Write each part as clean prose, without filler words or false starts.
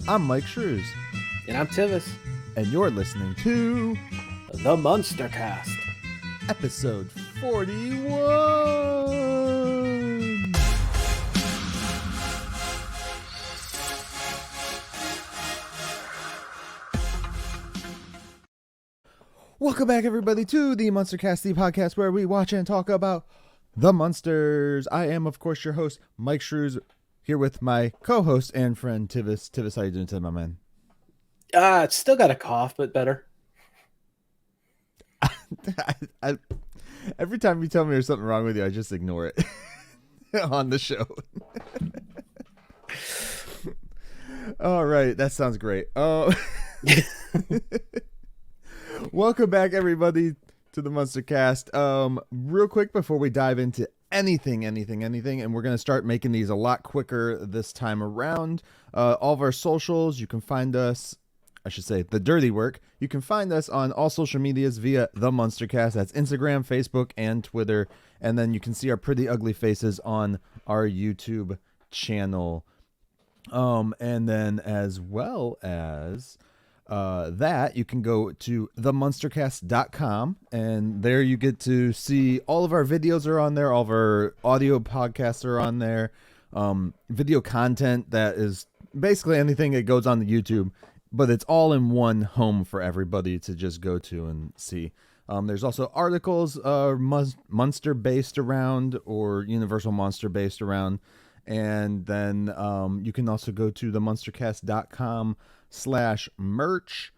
I'm Myke Shrews. And I'm Tivis. And you're listening to The Munster Cast. Episode 41. Welcome back, everybody, to the Munster Cast, the podcast where we watch and talk about the Munsters. I am, of course, your host, Myke Shrews, here with my co-host and friend, Tivis. Tivis, how you doing today, my man? It's still got a cough, but better. Every time you tell me there's something wrong with you, I just ignore it on the show. All right, that sounds great. Welcome back, everybody, to the Munster Cast. Real quick before we dive into anything, and we're going to start making these a lot quicker this time around. All of our socials, you can find us, I should say, the dirty work. You can find us on all social medias via the MunsterCast. That's Instagram, Facebook, and Twitter. And then you can see our pretty ugly faces on our YouTube channel. And then as well as that, you can go to TheMunsterCast.com, and there you get to see all of our videos are on there. All of our audio podcasts are on there. Video content that is basically anything that goes on the YouTube, but it's all in one home for everybody to just go to and see. There's also articles, Munster based around or Universal Monster based around. And then you can also go to themunstercast.com/merch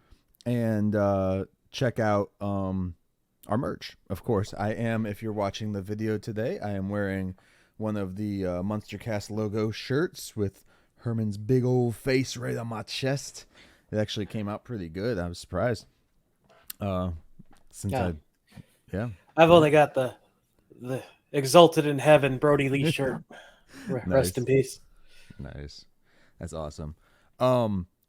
and check out our merch. Of course, I am, if you're watching the video today, I am wearing one of the MunsterCast logo shirts with Herman's big old face right on my chest. It actually came out pretty good. I was surprised. I've only got the Exalted in Heaven Brody Lee shirt. Rest Nice. in peace. Nice. That's awesome.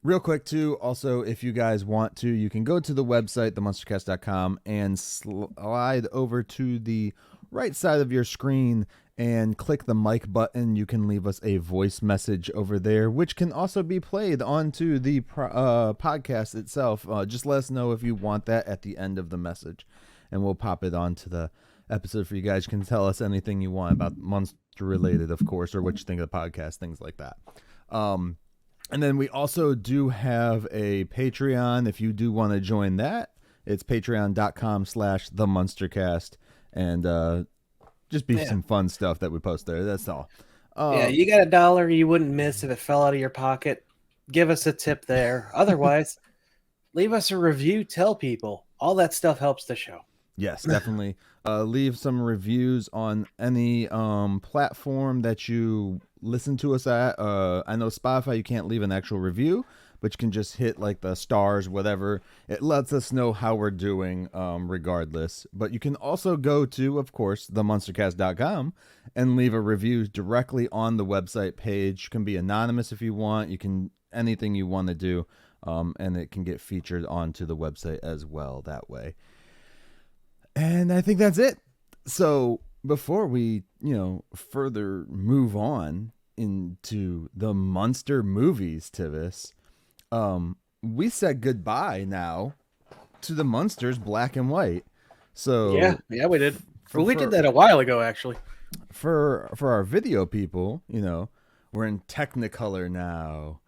Real quick, too, also, if you guys want to, you can go to the website, themunstercast.com, and slide over to the right side of your screen and click the mic button. You can leave us a voice message over there, which can also be played onto the podcast itself. Just let us know if you want that at the end of the message, and we'll pop it onto the episode for you guys. You can tell us anything you want about Munster related, of course, or what you think of the podcast, things like that. And then we also do have a Patreon. If you do want to join that, it's patreon.com/themunstercast, and just be some fun stuff that we post there. That's all. You got $1 you wouldn't miss if it fell out of your pocket. Give us a tip there. Otherwise, leave us a review. Tell people. All that stuff helps the show. Yes, definitely. Leave some reviews on any platform that you listen to us at. I know Spotify, you can't leave an actual review, but you can just hit like the stars, whatever. It lets us know how we're doing regardless. But you can also go to, of course, themunstercast.com and leave a review directly on the website page. You can be anonymous if you want. You can anything you want to do, and it can get featured onto the website as well that way. And I think that's it. So before we, further move on into the Munster movies, Tivis, we said goodbye now to the Munsters black and white. So yeah, we did. We did that a while ago, actually. For our video people, we're in Technicolor now.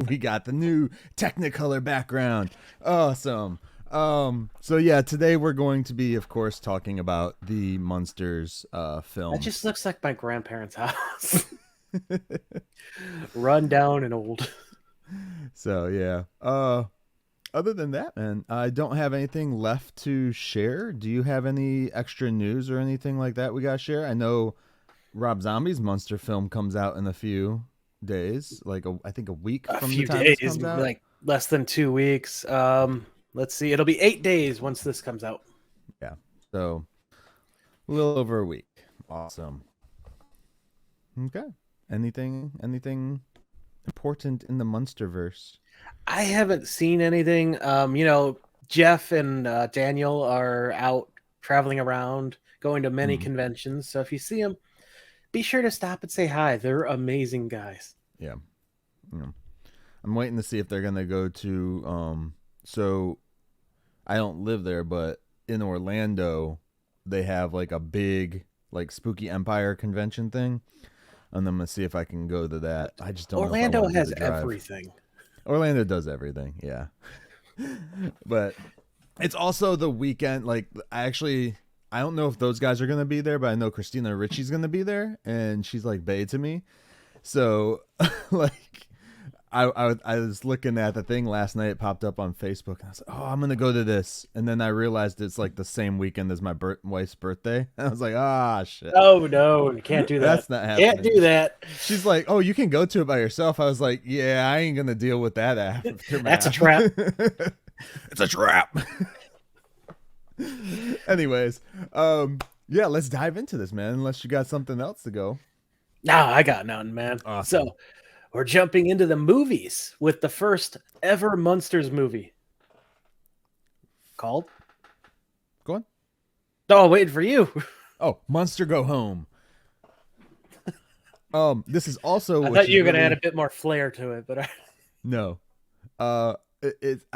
We got the new Technicolor background. Awesome. So yeah, today we're going to be, of course, talking about the Munsters film. That just looks like my grandparents' house. Run down and old. So yeah. Other than that, man, I don't have anything left to share. Do you have any extra news or anything like that we got to share? I know Rob Zombie's Munster film comes out in a few days, I think a week from the time this comes out. Like less than 2 weeks. Let's see. It'll be 8 days once this comes out. Yeah. So a little over a week. Awesome. Okay. Anything important in the Munsterverse? I haven't seen anything. Jeff and Daniel are out traveling around, going to many conventions. So if you see them, be sure to stop and say hi. They're amazing guys. Yeah. I'm waiting to see if they're gonna go to. So I don't live there, but in Orlando, they have like a big like Spooky Empire convention thing, and I'm gonna see if I can go to that. I just don't know if I Orlando want to do has the drive. everything. Orlando does everything, yeah. But it's also the weekend. Like I don't know if those guys are gonna be there, but I know Christina Ritchie's gonna be there, and she's like bae to me. So like I was looking at the thing last night. It popped up on Facebook, and I was like, "Oh, I'm gonna go to this." And then I realized it's like the same weekend as my wife's birthday. And I was like, "Ah, shit." Oh no, you can't do that. That's not happening. Can't do that. She's like, "Oh, you can go to it by yourself." I was like, "Yeah, I ain't gonna deal with that aftermath." That's a trap. It's a trap. Anyways, yeah, let's dive into this, man. Unless you got something else to go. Nah, I got nothing, man. Awesome. So we're jumping into the movies with the first ever Munsters movie. Called? Go on. Oh, waiting for you. Oh, Munster Go Home. This is also. I thought you were gonna add a bit more flair to it, but no. I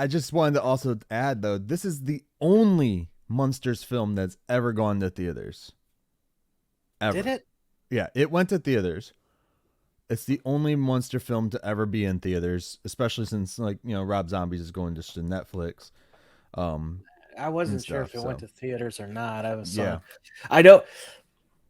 just wanted to also add though, this is the only Munsters film that's ever gone to theaters. Ever. Did it? Yeah, it went to theaters. It's the only Munster film to ever be in theaters, especially since Rob Zombies is going just to Netflix. I wasn't sure if it went to theaters or not. I was yeah. I know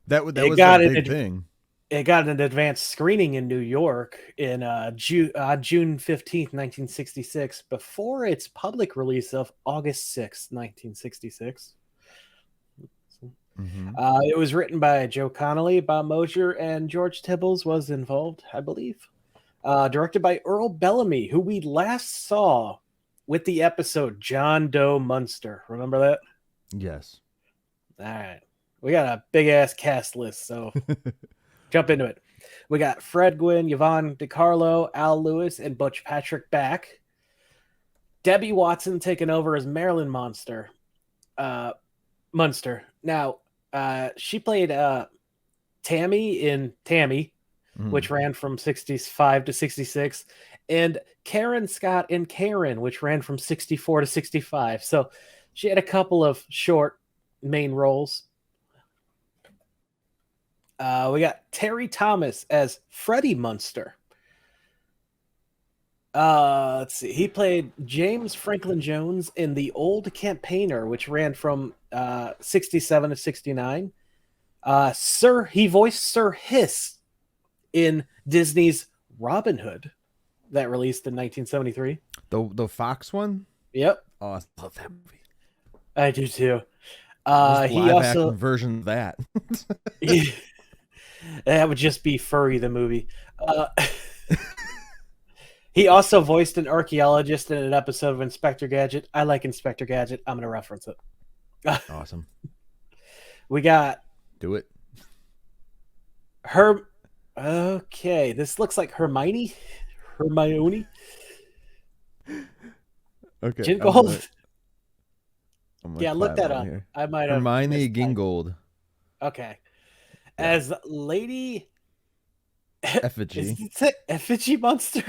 that was a big thing. It got an advanced screening in New York in June 15th, 1966, before its public release of August 6th, 1966. Mm-hmm. It was written by Joe Connolly, Bob Mosier, and George Tibbles was involved, I believe. Directed by Earl Bellamy, who we last saw with the episode John Doe Munster. Remember that? Yes. All right. We got a big-ass cast list, so jump into it. We got Fred Gwynn, Yvonne DiCarlo, Al Lewis, and Butch Patrick back. Debbie Watson taking over as Marilyn Munster. Now, she played Tammy in Tammy, which ran from 65 to 66, and Karen Scott in Karen, which ran from 64 to 65. So she had a couple of short main roles. We got Terry Thomas as Freddie Munster. Let's see. He played James Franklin Jones in The Old Campaigner, which ran from 67 to 69. He voiced Sir Hiss in Disney's Robin Hood that released in 1973. The Fox one? Yep. Oh, I love that movie. I do too. He also version of that. That would just be Furry the movie. He also voiced an archaeologist in an episode of Inspector Gadget. I like Inspector Gadget. I'm going to reference it. Awesome. We got... Do it. Okay, this looks like Hermione. Okay. Gingold. Yeah, look that up. Here. I might have Hermione Gingold. Okay. As Lady Effigy. Is it Effigy Munster?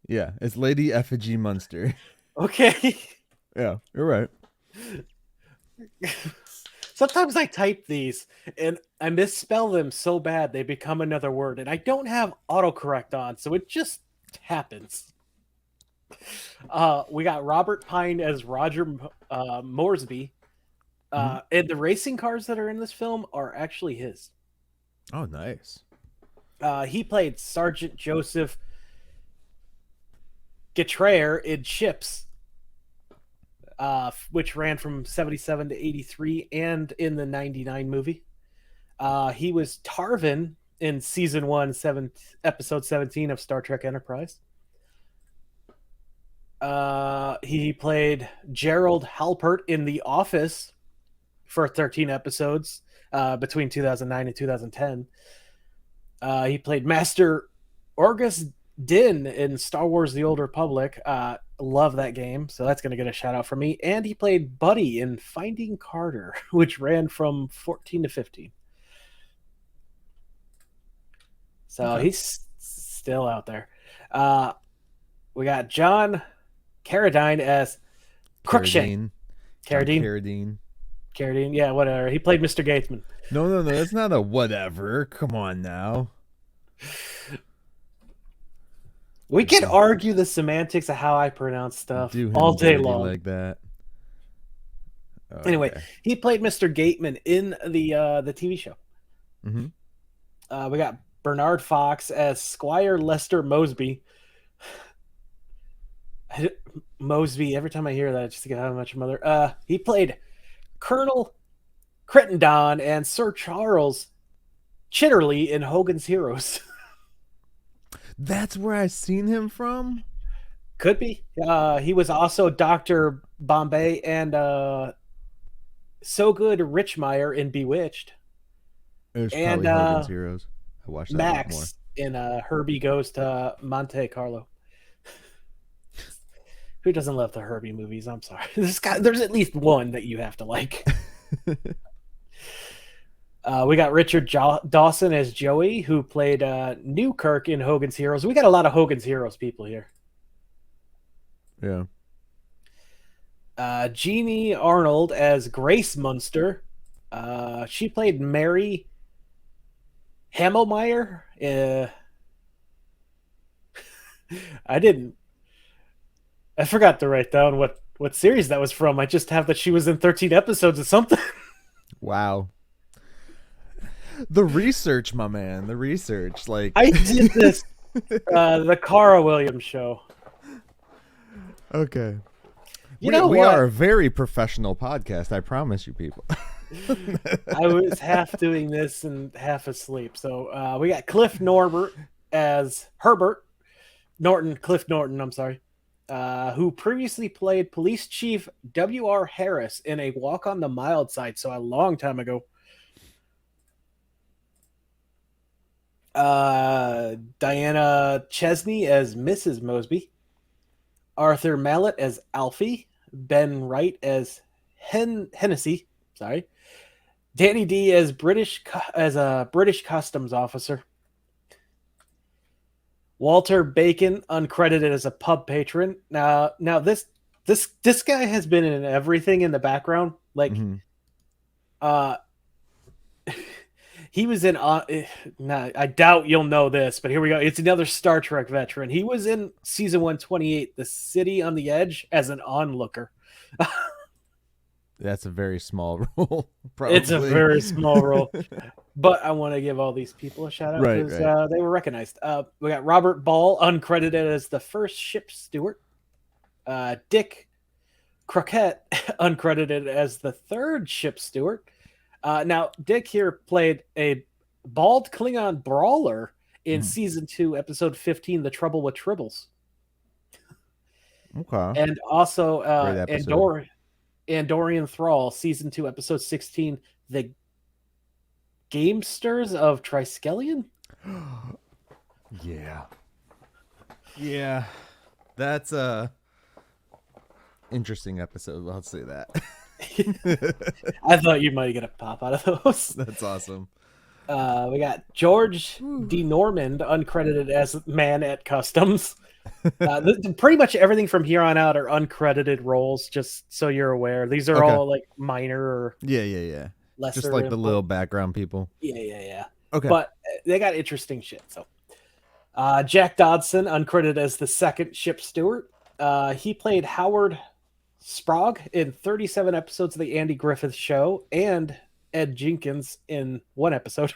Yeah, it's Lady Effigy Munster. Okay. Yeah, you're right. Sometimes I type these and I misspell them so bad they become another word, and I don't have autocorrect on, so it just happens. We got Robert Pine as Roger Moresby. And the racing cars that are in this film are actually his. Oh, nice. He played Sergeant Joseph Getrayer in Chips, which ran from 77 to 83, and in the 99 movie. He was Tarvin in season 1, episode 17 of Star Trek Enterprise. He played Gerald Halpert in The Office for 13 episodes between 2009 and 2010. He played Master Orgus Din in Star Wars The Old Republic. Love that game, so that's going to get a shout out from me. And he played Buddy in Finding Carter, which ran from 14 to 15. So he's still out there. We got John Carradine as Crookshank. Carradine. John Carradine. Carradine. Carradine. Yeah, whatever. He played Mr. Gatesman. No. That's not a whatever. Come on now. We can argue the semantics of how I pronounce stuff all day long. Like that. Okay. Anyway, he played Mr. Gateman in the TV show. Mm-hmm. We got Bernard Fox as Squire Lester Mosby. Mosby. Every time I hear that, I just think of how much mother. He played Colonel Crittenden and Sir Charles Chitterley in Hogan's Heroes. That's where I seen him from. Could be. He was also Dr. Bombay and So Good Richmeyer in Bewitched. It was probably Hogan's Heroes. I watched that Max more. in Herbie Goes to Monte Carlo. Who doesn't love the Herbie movies? I'm sorry. There's at least one that you have to like. We got Richard Dawson as Joey, who played Newkirk in Hogan's Heroes. We got a lot of Hogan's Heroes people here. Yeah. Jeannie Arnold as Grace Munster. She played Mary Hamelmeyer. I forgot to write down what series that was from. I just have that she was in 13 episodes of something. Wow. The research, my man. The research. Like I did this the Cara Williams show. Okay. You know we what? are a very professional podcast, I promise you people. I was half doing this and half asleep. So we got Cliff Norbert as Herbert Norton, Cliff Norton, I'm sorry, who previously played Police Chief W.R. Harris in A Walk on the Mild Side, so a long time ago. Diana Chesney as Mrs. Mosby. Arthur Mallet as Alfie. Ben Wright as Hennessy. Sorry. Danny D as a British customs officer. Walter Bacon, uncredited as a pub patron. Now this guy has been in everything in the background. Like, he was in. I doubt you'll know this, but here we go. It's another Star Trek veteran. He was in season 128, The City on the Edge, as an onlooker. That's a very small role. Probably. It's a very small role, but I want to give all these people a shout out because they were recognized. We got Robert Ball, uncredited as the first ship steward. Dick Crockett, uncredited as the third ship steward. Now, Dick here played a bald Klingon brawler in season 2, episode 15, The Trouble with Tribbles. Okay. And also Andorian Thrall, season 2, episode 16, The Gamesters of Triskelion. Yeah. That's a interesting episode. I'll say that. I thought you might get a pop out of those. That's awesome. We got George D. Normand, uncredited as Man at Customs. Pretty much everything from here on out are uncredited roles, just so you're aware. These are all like minor or yeah. lesser, just like the little background people. Yeah. Okay. But they got interesting shit. So Jack Dodson, uncredited as the second ship steward. He played Howard Sprague in 37 episodes of the Andy Griffith Show and Ed Jenkins in one episode.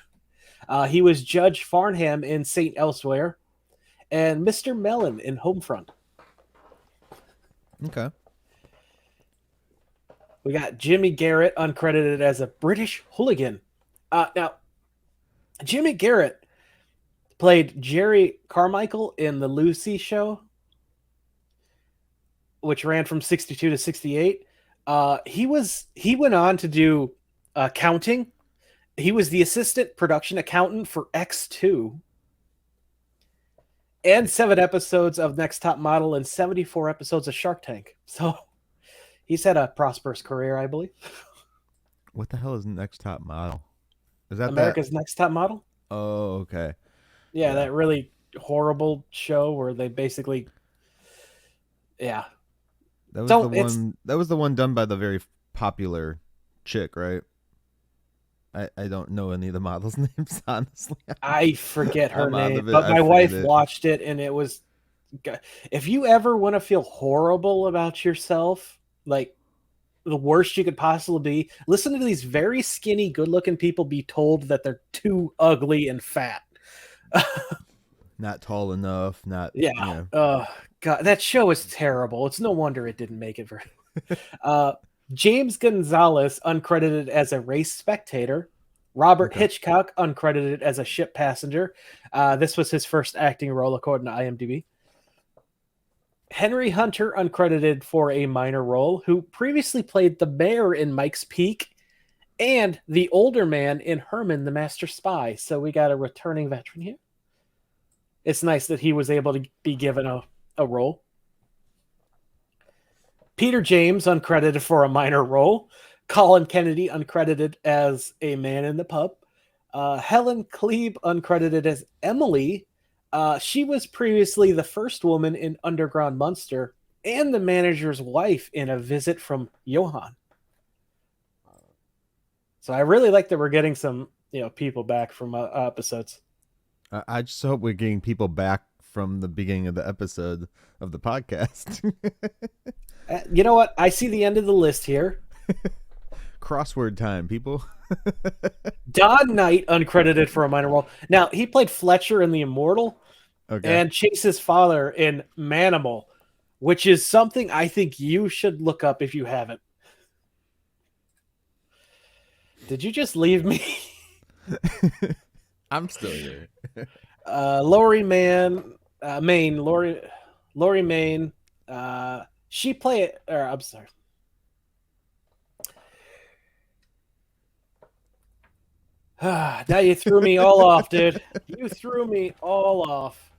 He was Judge Farnham in St. Elsewhere and Mr. Mellon in Homefront. Okay. We got Jimmy Garrett, uncredited as a British hooligan. Now, Jimmy Garrett played Jerry Carmichael in The Lucy Show, which ran from 62 to 68. He went on to do accounting. He was the assistant production accountant for X2 and 7 episodes of Next Top Model and 74 episodes of Shark Tank. So he's had a prosperous career, I believe. What the hell is Next Top Model? Is that America's Next Top Model? Oh, okay. Yeah, that really horrible show where they basically, yeah. That was So the one. That was the one done by the very popular chick, right? I don't know any of the models' names, honestly. I forget her I'm out name, of it. but I my forget wife it. watched it and it was. If you ever want to feel horrible about yourself, like the worst you could possibly be, listen to these very skinny, good-looking people be told that they're too ugly and fat. Not tall enough. Not Yeah. God, that show is terrible. It's no wonder it didn't make it very. Uh, James Gonzalez, uncredited as a race spectator. Robert Okay. Hitchcock, uncredited as a ship passenger. This was his first acting role, according to IMDb. Henry Hunter, uncredited for a minor role, who previously played the mayor in Mike's Peak and the older man in Herman the Master Spy. So we got a returning veteran here. It's nice that he was able to be given a role. Peter James, uncredited for a minor role. Colin Kennedy, uncredited as a man in the pub. Helen Klebe, uncredited as Emily. She was previously the first woman in Underground Munster and the manager's wife in A Visit from Johann. So I really like that we're getting some, people back from episodes. I just hope we're getting people back from the beginning of the episode of the podcast. You know what? I see the end of the list here. Crossword time, people. Don Knight, uncredited for a minor role. Now, he played Fletcher in The Immortal and Chase's father in Manimal, which is something I think you should look up if you haven't. Did you just leave me? I'm still here. Laurie Main, Laurie Main. She played. I'm sorry. Now you threw me all off, dude. You threw me all off.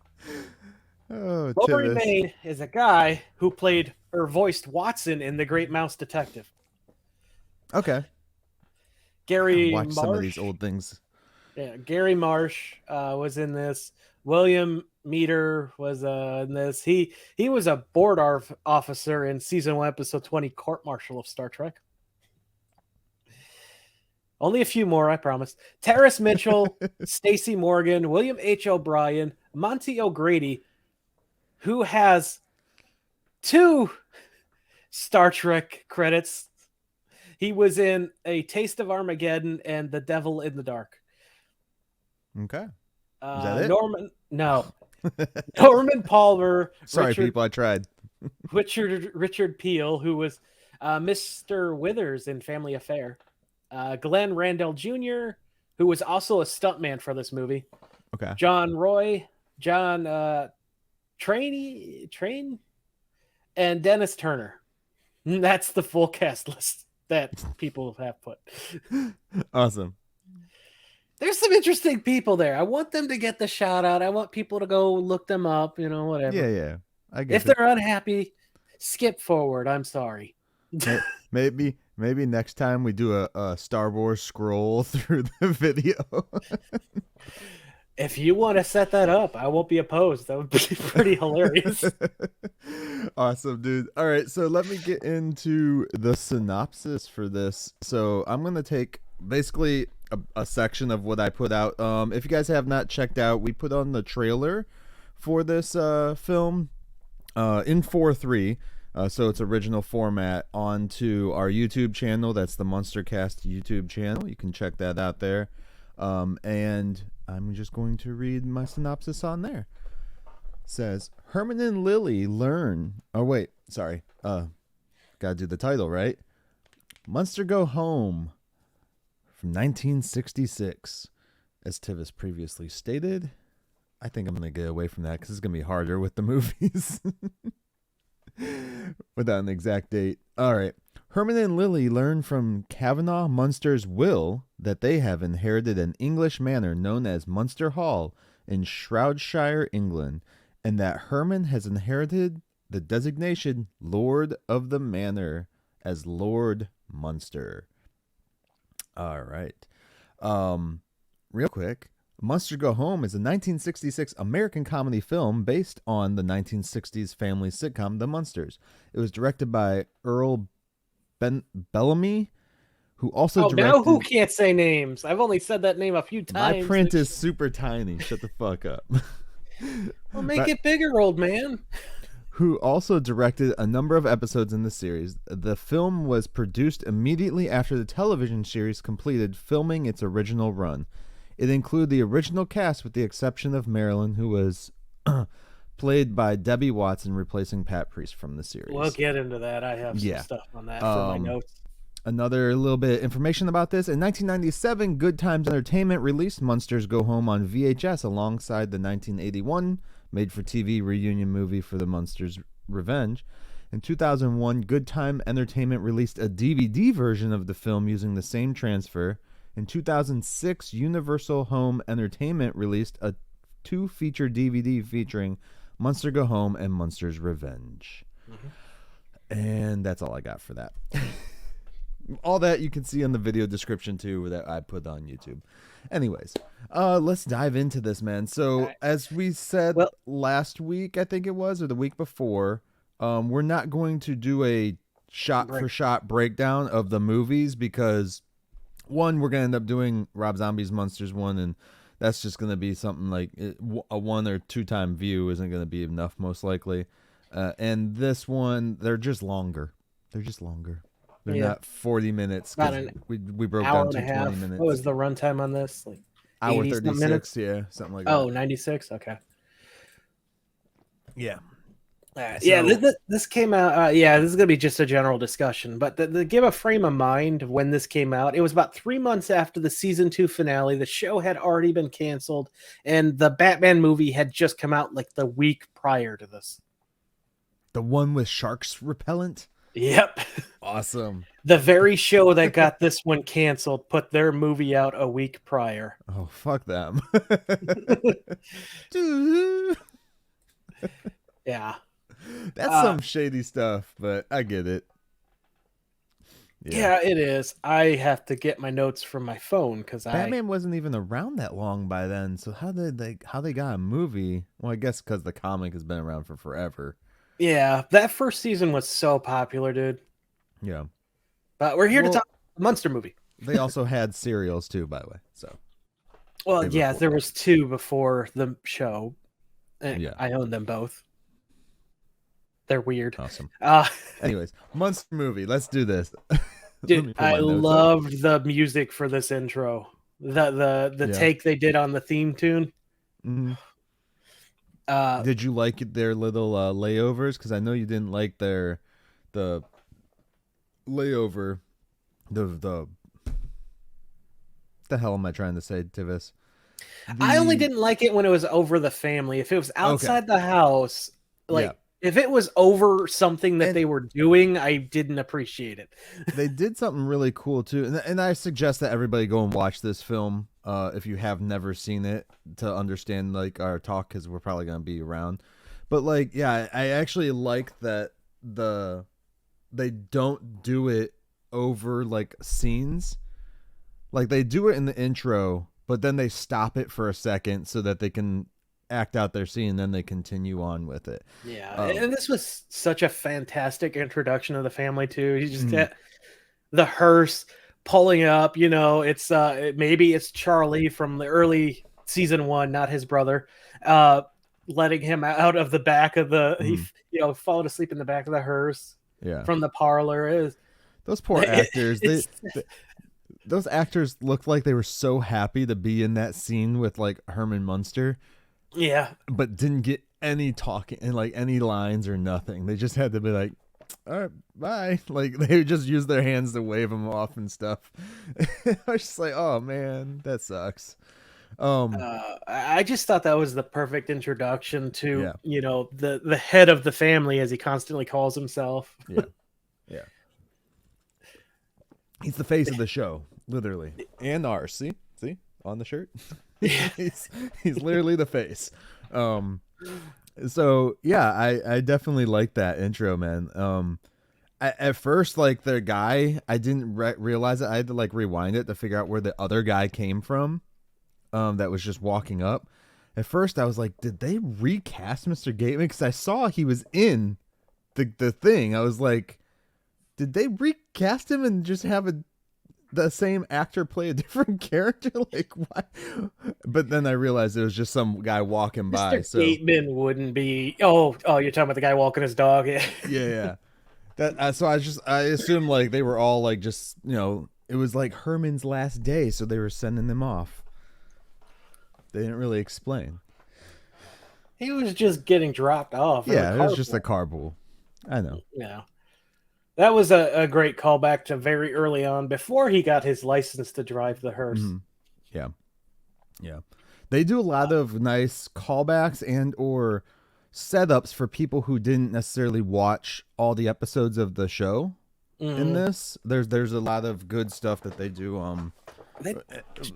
Oh, Laurie Tivis. Main is a guy who played or voiced Watson in The Great Mouse Detective. Okay. Gary Watch Marsh. some of these old things. Yeah, Gary Marsh was in this. William Meter was in this. He was a board officer in season 1, episode 20, Court Martial of Star Trek. Only a few more, I promise. Terrace Mitchell, Stacey Morgan, William H. O'Brien, Monty O'Grady, who has 2 Star Trek credits. He was in A Taste of Armageddon and The Devil in the Dark. Okay. Is that it? Norman Palmer. Sorry, people, I tried. Richard Peel, who was Mr. Withers in Family Affair. Glenn Randall Jr., who was also a stuntman for this movie. Okay. John Roy, John Train, and Dennis Turner. That's the full cast list that people have put. Awesome. There's some interesting people there. I want them to get the shout out. I want people to go look them up, whatever. Yeah. I guess if they're unhappy, skip forward. I'm sorry. Maybe next time we do a Star Wars scroll through the video. If you want to set that up, I won't be opposed. That would be pretty hilarious. Awesome, dude. All right, so let me get into the synopsis for this. So I'm going to take basically a section of what I put out. If you guys have not checked out, we put on the trailer for this film in 4:3. So it's original format onto our YouTube channel. That's the Munster Cast YouTube channel. You can check that out there. And I'm just going to read my synopsis on there. It says, Herman and Lily learn. Oh, wait. Sorry. Gotta do the title, right? Munster Go Home from 1966. As Tivis previously stated. I think I'm going to get away from that because it's going to be harder with the movies. Without an exact date. All right. Herman and Lily learn from Kavanagh Munster's will that they have inherited an English manor known as Munster Hall in Shroudshire, England, and that Herman has inherited the designation Lord of the Manor as Lord Munster. All right. Real quick, Munster Go Home is a 1966 American comedy film based on the 1960s family sitcom The Munsters. It was directed by Earl Bellamy, who also directed... now who can't say names? I've only said that name a few times. My print is super tiny. Shut the fuck up. Well, make it bigger, old man. Who also directed a number of episodes in the series. The film was produced immediately after the television series completed filming its original run. It included the original cast with the exception of Marilyn, who was played by Debbie Watson, replacing Pat Priest from the series. We'll get into that. I have some stuff on that for my notes. Another little bit of information about this. In 1997, Good Times Entertainment released Munsters Go Home on VHS alongside the 1981 made-for-TV reunion movie for the Munsters Revenge. In 2001, Good Time Entertainment released a DVD version of the film using the same transfer. In 2006, Universal Home Entertainment released a 2-feature DVD featuring Munster Go Home and Munsters Revenge. Mm-hmm. And that's all I got for that. All that you can see in the video description too that I put on YouTube. Anyways, let's dive into this, man. So as we said last week, I think it was, or the week before, we're not going to do a shot-for-shot breakdown of the movies because, one, we're going to end up doing Rob Zombie's Munsters one, and that's just going to be something like a 1 or 2 time view isn't going to be enough, most likely. And this one, they're just longer. They're not 40 minutes. We broke down to 20 minutes. What was the runtime on this? Like hour 36 minutes? Yeah, something like that. Oh, 96? Okay. Yeah. This came out. This is going to be just a general discussion. But to give a frame of mind of when this came out, it was about 3 months after the season 2 finale. The show had already been canceled, and the Batman movie had just come out like the week prior to this. The one with sharks repellent? Yep. Awesome. The very show that got this one canceled put their movie out a week prior. Oh, fuck them. Yeah. That's some shady stuff, but I get it. Yeah, it is. I have to get my notes from my phone because Batman wasn't even around that long by then. So how they got a movie? Well, I guess because the comic has been around for forever. Yeah, that first season was so popular, dude. Yeah. But we're here to talk about the Munster movie. They also had serials too, by the way. So. Well, yeah, there was 2 before the show. Yeah. I own them both. They're weird. Awesome. Anyways, Munster movie. Let's do this. Dude, I loved the music for this intro. The take they did on the theme tune. Mm-hmm. Did you like their little layovers? Because I know you didn't like the layover. The hell am I trying to say, Tivis? I only didn't like it when it was over the family. If it was outside the house, if it was over something that they were doing, I didn't appreciate it. They did something really cool too, and I suggest that everybody go and watch this film if you have never seen it to understand like our talk, because we're probably gonna be around. But like, yeah, I actually like that they don't do it over like scenes. Like they do it in the intro, but then they stop it for a second so that they can act out their scene, and then they continue on with it. Yeah, and this was such a fantastic introduction of the family too. You just get the hearse pulling up. You know, it's maybe it's Charlie from the early season 1, not his brother, letting him out of the back of the he fallen asleep in the back of the hearse. Yeah, from the parlor. Those poor actors. Those actors looked like they were so happy to be in that scene with like Herman Munster. Yeah, but didn't get any talking and like any lines or nothing. They just had to be like, all right, bye. Like they just use their hands to wave them off and stuff. I was just like, oh man, that sucks. I just thought that was the perfect introduction to the head of the family, as he constantly calls himself. Yeah. He's the face of the show, literally, and ours. See on the shirt. he's literally the face. So yeah, I definitely like that intro, man. At first, like the guy, I didn't realize it. I had to like rewind it to figure out where the other guy came from. that was just walking up. At first, I was like, did they recast Mr. Gateman? Because I saw he was in the thing. I was like, did they recast him and just have the same actor play a different character? Like, why? But then I realized it was just some guy walking by. Mr. So Gateman wouldn't be. Oh, you're talking about the guy walking his dog. yeah. So I assumed like they were all like just it was like Herman's last day, so they were sending them off. They didn't really explain. He was just getting dropped off. Yeah, it was just a carpool. I know. Yeah. That was a great callback to very early on before he got his license to drive the hearse. Mm-hmm. Yeah. They do a lot of nice callbacks and or setups for people who didn't necessarily watch all the episodes of the show. In this, there's a lot of good stuff that they do. They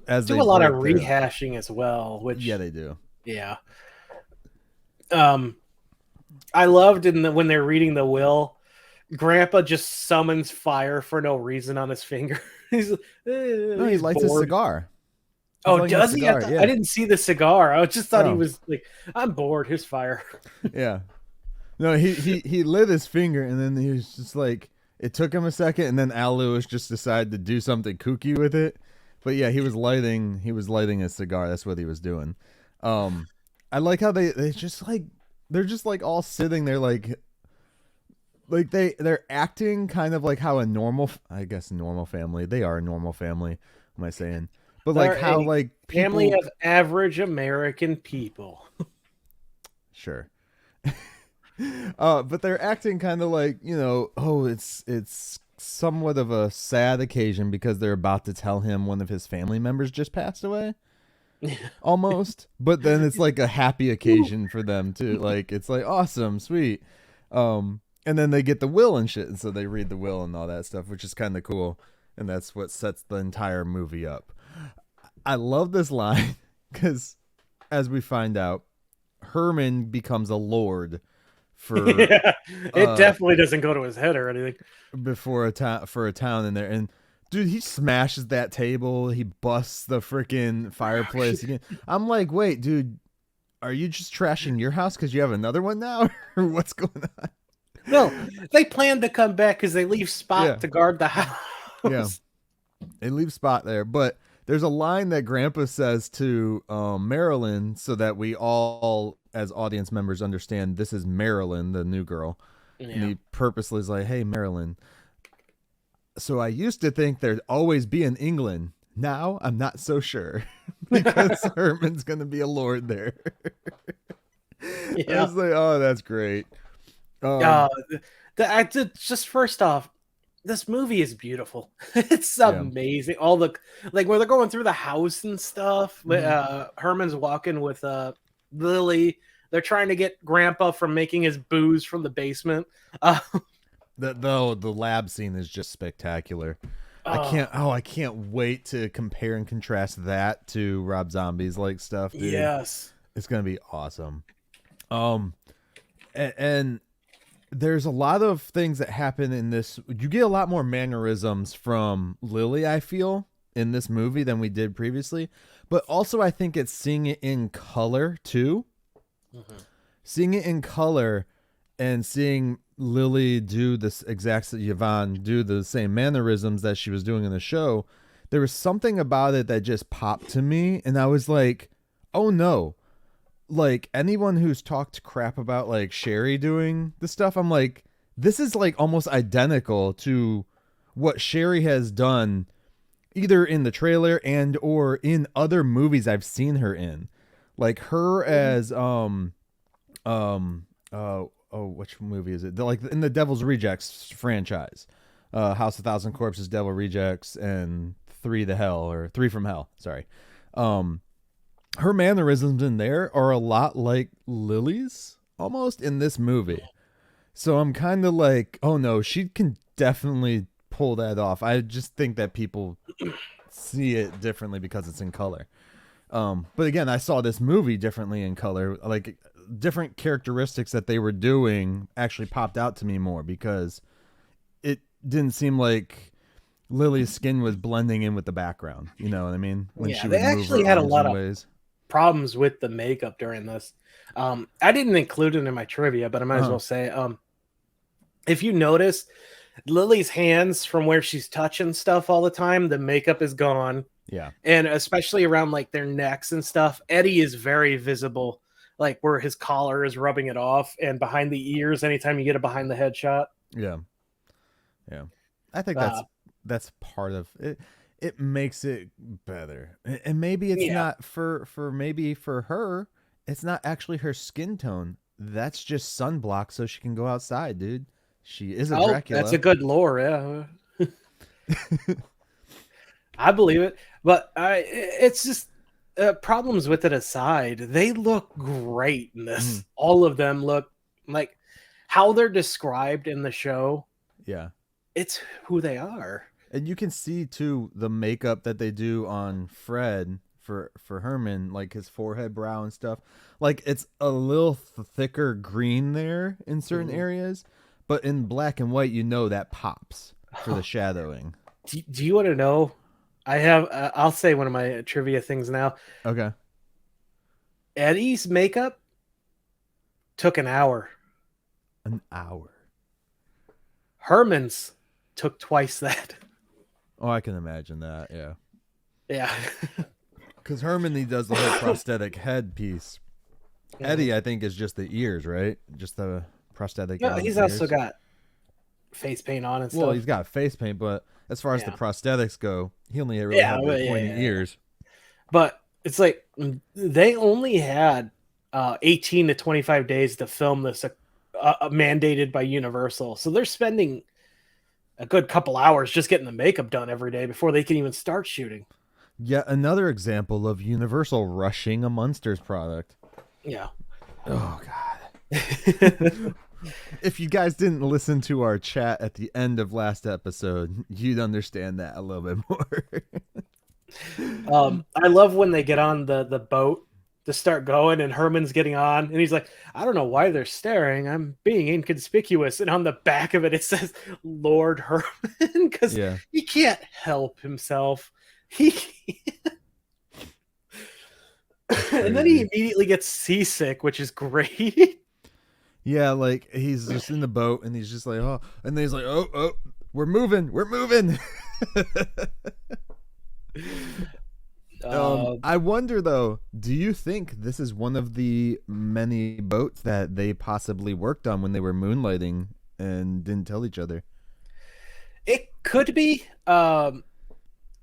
as do they a lot of break rehashing as well. Which they do. Yeah. I loved when they're reading the will, Grandpa just summons fire for no reason on his finger. He's he lights a cigar. Oh, does he? I didn't see the cigar. I just thought he was like, I'm bored. Here's fire. Yeah. No, he lit his finger, and then he was just like, it took him a second, and then Al Lewis just decided to do something kooky with it. But yeah, he was lighting a cigar. That's what he was doing. I like how they just like, they're just like all sitting there like they're acting kind of like how a normal family. They are a normal family. What am I saying? But like how like people... family of average American people. Sure. But they're acting kind of like, it's somewhat of a sad occasion because they're about to tell him one of his family members just passed away. Almost. But then it's like a happy occasion for them too. Like it's like awesome, sweet. And then they get the will and shit, and so they read the will and all that stuff, which is kind of cool. And that's what sets the entire movie up. I love this line because, as we find out, Herman becomes a lord for. Yeah, it definitely doesn't go to his head or anything. For a town in there, and dude, he smashes that table. He busts the freaking fireplace again. I'm like, wait, dude, are you just trashing your house because you have another one now, or what's going on? No, they plan to come back because they leave Spot to guard the house. Yeah, they leave Spot there, but there's a line that Grandpa says to Marilyn so that we all, as audience members, understand this is Marilyn, the new girl. Yeah. And he purposely is like, hey, Marilyn. So I used to think there'd always be in England. Now I'm not so sure because Herman's going to be a lord there. I was like, oh, that's great. Just first off, this movie is beautiful. It's amazing. All the like where they're going through the house and stuff. Herman's walking with Lily. They're trying to get Grandpa from making his booze from the basement. The lab scene is just spectacular. I can't wait to compare and contrast that to Rob Zombie's like stuff, dude. Yes. It's gonna be awesome. And there's a lot of things that happen in this. You get a lot more mannerisms from Lily, I feel, in this movie than we did previously. But also, I think it's seeing it in color, too. Mm-hmm. Seeing it in color and seeing Lily do this Yvonne do the same mannerisms that she was doing in the show. There was something about it that just popped to me. And I was like, oh, no. Like anyone who's talked crap about like Sherry doing the stuff, I'm like, this is like almost identical to what Sherry has done either in the trailer and or in other movies I've seen her in. Like her as which movie is it? Like in the Devil's Rejects franchise. House of Thousand Corpses, Devil Rejects, and Three from Hell. Sorry. Her mannerisms in there are a lot like Lily's almost in this movie. So I'm kind of like, oh no, she can definitely pull that off. I just think that people see it differently because it's in color. But again, I saw this movie differently in color. Like different characteristics that they were doing actually popped out to me more because it didn't seem like Lily's skin was blending in with the background. You know what I mean? When Yeah, she they would move actually her had a arms lot in of ways. problems with the makeup during this. I didn't include it in my trivia, but I might as Uh-huh. well say, if you notice, Lily's hands from where she's touching stuff all the time, the makeup is gone. Yeah. And especially around like their necks and stuff, Eddie is very visible, like where his collar is rubbing it off, and behind the ears anytime you get a behind the head shot. Yeah. Yeah. I think Uh, that's part of it. It makes it better. And maybe it's yeah. not maybe for her, it's not actually her skin tone. That's just sunblock so she can go outside, dude. She is a Oh, that's a Dracula. good lore. Yeah. I believe it, but it's just problems with it aside. They look great in this. Mhm. All of them look like how they're described in the show. Yeah. It's who they are. And you can see too the makeup that they do on Fred for Herman, like his forehead, brow, and stuff. Like it's a little thicker green there in certain Mhm. areas, but in black and white, you know that pops for the shadowing. Do you want to know? I have. I'll say one of my trivia things now. Okay. Eddie's makeup took an hour. An hour. Herman's took twice that. Oh, I can imagine that. Yeah. Yeah. Because Herman, he does the whole prosthetic head piece. Eddie, I think, is just the ears, right? Just the prosthetic. No, he's also ears. got face paint on and stuff. Well, he's got face paint, but as far as the Yeah. prosthetics go, he only really had the pointy ears. But it's like they only had 18 to 25 days to film this, mandated by Universal. So they're spending a good couple hours just getting the makeup done every day before they can even start shooting. Yet another example of Universal rushing a Munsters product. Yeah. Oh, God. If you guys didn't listen to our chat at the end of last episode, you'd understand that a little bit more. I love when they get on the boat to start going and Herman's getting on and he's like, I don't know why they're staring. I'm being inconspicuous. And on the back of it, it says Lord Herman because Yeah. he can't help himself. He and then he immediately gets seasick, which is great. Yeah, like he's just in the boat and he's just like, oh, and then he's like, oh, we're moving. I wonder though, do you think this is one of the many boats that they possibly worked on when they were moonlighting and didn't tell each other? It could be.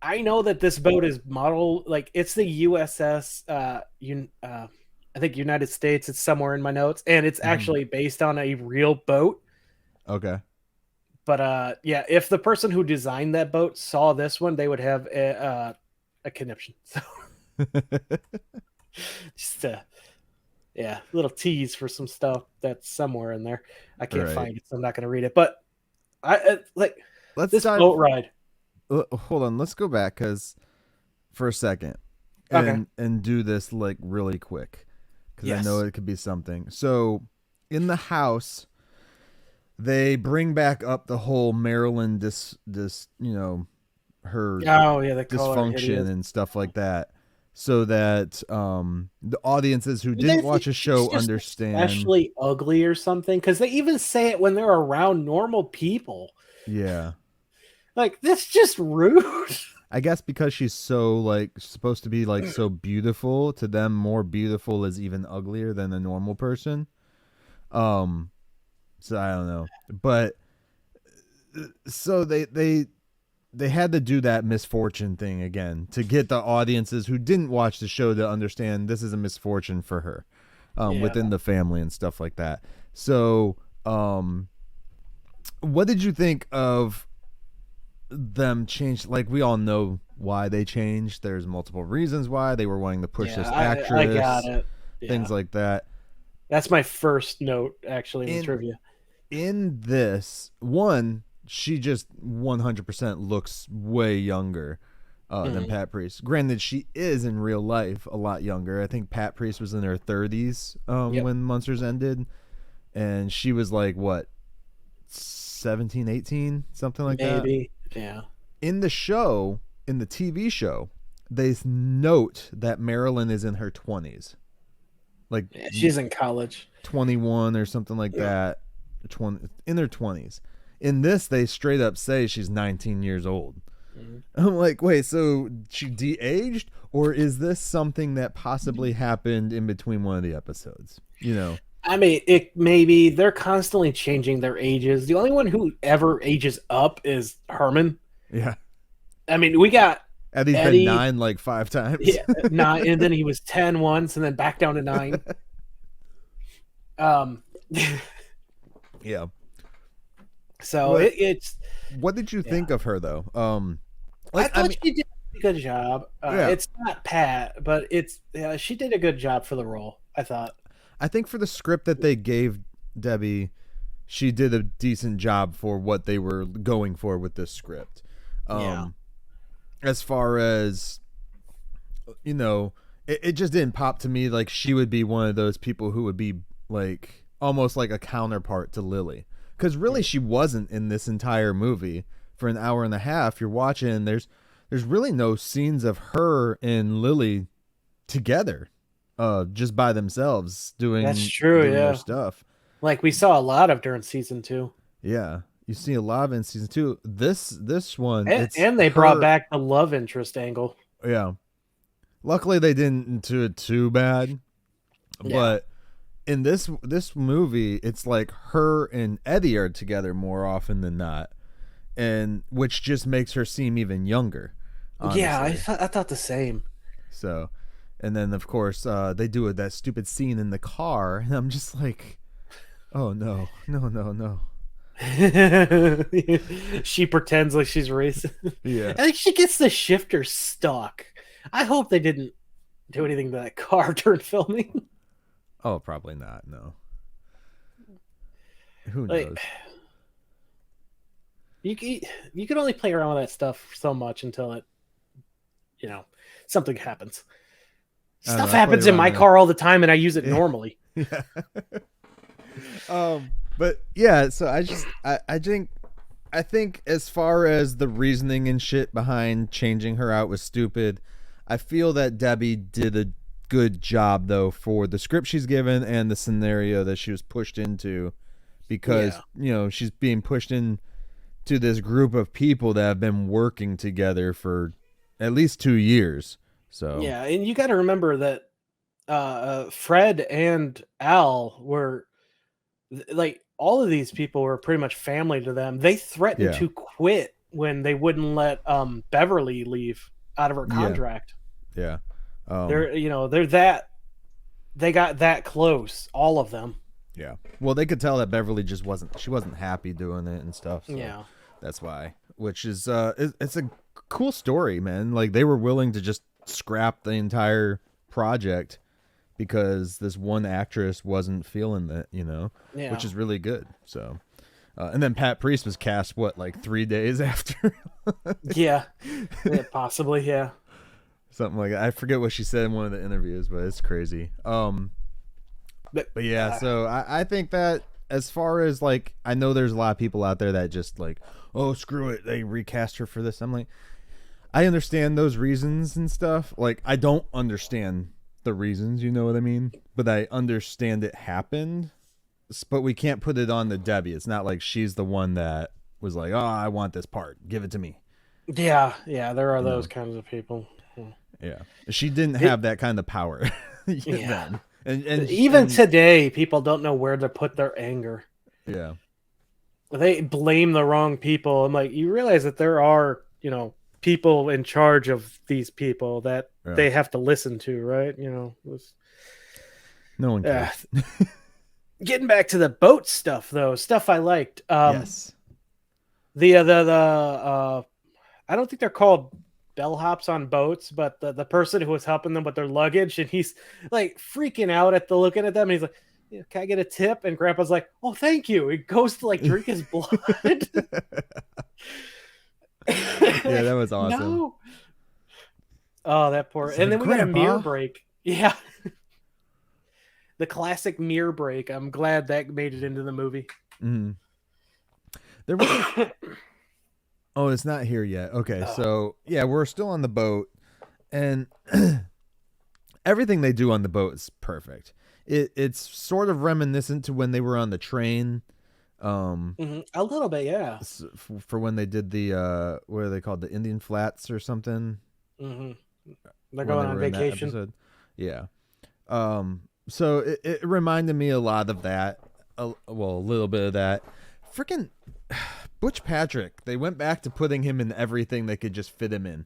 I know that this boat is modeled like it's the USS. I think United States. It's somewhere in my notes, and it's actually based on a real boat. Okay. But yeah, if the person who designed that boat saw this one, they would have a conniption. So just yeah, little tease for some stuff that's somewhere in there. I can't find it, so I'm not going to read it. But I like this boat ride. Hold on, let's go back for a second and do this like really quick because I know it could be something. So in the house, they bring back up the whole Marilyn her dysfunction and stuff like that, so that the audiences who didn't watch a show understand. Especially ugly or something, because they even say it when they're around normal people. Yeah. Like, that's just rude. I guess because she's so like supposed to be like so beautiful, to them more beautiful is even uglier than a normal person. So I don't know. But so they had to do that misfortune thing again to get the audiences who didn't watch the show to understand this is a misfortune for her within the family and stuff like that. So what did you think of them change? Like, we all know why they changed. There's multiple reasons why they were wanting to push this actress. I got it. Things like that. That's my first note, actually, in trivia. In this one, she just 100% looks way younger than Pat Priest. Granted, she is in real life a lot younger. I think Pat Priest was in her 30s when Munsters ended, and she was like, what, 17, 18, something like that? Maybe, yeah. in the show, in the TV show, they note that Marilyn is in her 20s. Like Yeah, she's in college. 21 or something like that. 20 in their 20s. In this, they straight up say she's 19 years old. Mm-hmm. I'm like, wait, so she de-aged, or is this something that possibly happened in between one of the episodes? You know, I mean, it maybe they're constantly changing their ages. The only one who ever ages up is Herman. Yeah. I mean, we got Eddie's been 9 like 5 times. Yeah, 9, and then he was 10 once, and then back down to 9. Yeah. So it's. What did you think of her though? I thought she did a good job. It's not Pat, but she did a good job for the role, I thought. I think for the script that they gave Debbie, she did a decent job for what they were going for with this script. As far as, you know, it just didn't pop to me like she would be one of those people who would be like almost like a counterpart to Lily. Because really she wasn't in this entire movie. For an hour and a half you're watching, there's really no scenes of her and Lily together, just by themselves doing their stuff, like we saw a lot of during season 2. Yeah, you see a lot of in season 2. This one, and they brought back the love interest angle. Yeah, luckily they didn't do it too bad. But in this movie, it's like her and Eddie are together more often than not, and which just makes her seem even younger. Honestly. Yeah, I thought the same. So, and then of course they do that stupid scene in the car, and I'm just like, oh no. She pretends like she's racist. Yeah, I think she gets the shifter stuck. I hope they didn't do anything to that car during filming. Oh, probably not. No. Who knows? You can only play around with that stuff so much until it, something happens. Stuff happens in my car all the time, and I use it normally. Yeah. But yeah, so I think as far as the reasoning and shit behind changing her out was stupid. I feel that Debbie did a good job though for the script she's given and the scenario that she was pushed into, because she's being pushed in to this group of people that have been working together for at least 2 years. So yeah, and you got to remember that Fred and Al were like, all of these people were pretty much family to them. They threatened to quit when they wouldn't let Beverly leave out of her contract. Yeah. They got that close, all of them. Yeah. Well, they could tell that Beverly just wasn't happy doing it and stuff. So yeah. That's why, which is it's a cool story, man. Like they were willing to just scrap the entire project because this one actress wasn't feeling that, which is really good. So, and then Pat Priest was cast, like 3 days after? yeah, possibly. Yeah. Something like that. I forget what she said in one of the interviews, but it's crazy. But yeah, so I think that as far as like, I know there's a lot of people out there that just like, oh, screw it, they recast her for this. I'm like, I understand those reasons and stuff. Like, I don't understand the reasons, you know what I mean? But I understand it happened. But we can't put it on to Debbie. It's not like she's the one that was like, oh, I want this part. Give it to me. Yeah, there are those kinds of people. Yeah. She didn't have that kind of power. Yeah. And even today, people don't know where to put their anger. Yeah. They blame the wrong people. I'm like, you realize that there are, people in charge of these people that they have to listen to, right? No one cares. Getting back to the boat stuff, though, stuff I liked. Yes. The I don't think they're called bellhops on boats, but the person who was helping them with their luggage, and he's like freaking out at looking at them, and he's like, can I get a tip? And Grandpa's like, oh, thank you. He goes to like drink his blood. Yeah, that was awesome. No. Oh, that poor. And then we got a mirror break. Yeah. The classic mirror break. I'm glad that made it into the movie. Mm-hmm. There was Oh, it's not here yet. Okay, Oh. so yeah, we're still on the boat, and everything they do on the boat is perfect. It's sort of reminiscent to when they were on the train. A little bit, yeah. For when they did the what are they called, the Indian Flats or something? hmm They're When going they on were in that vacation. episode, yeah. So it reminded me a lot of that. Well, a little bit of that. Freaking Butch Patrick. They went back to putting him in everything they could just fit him in.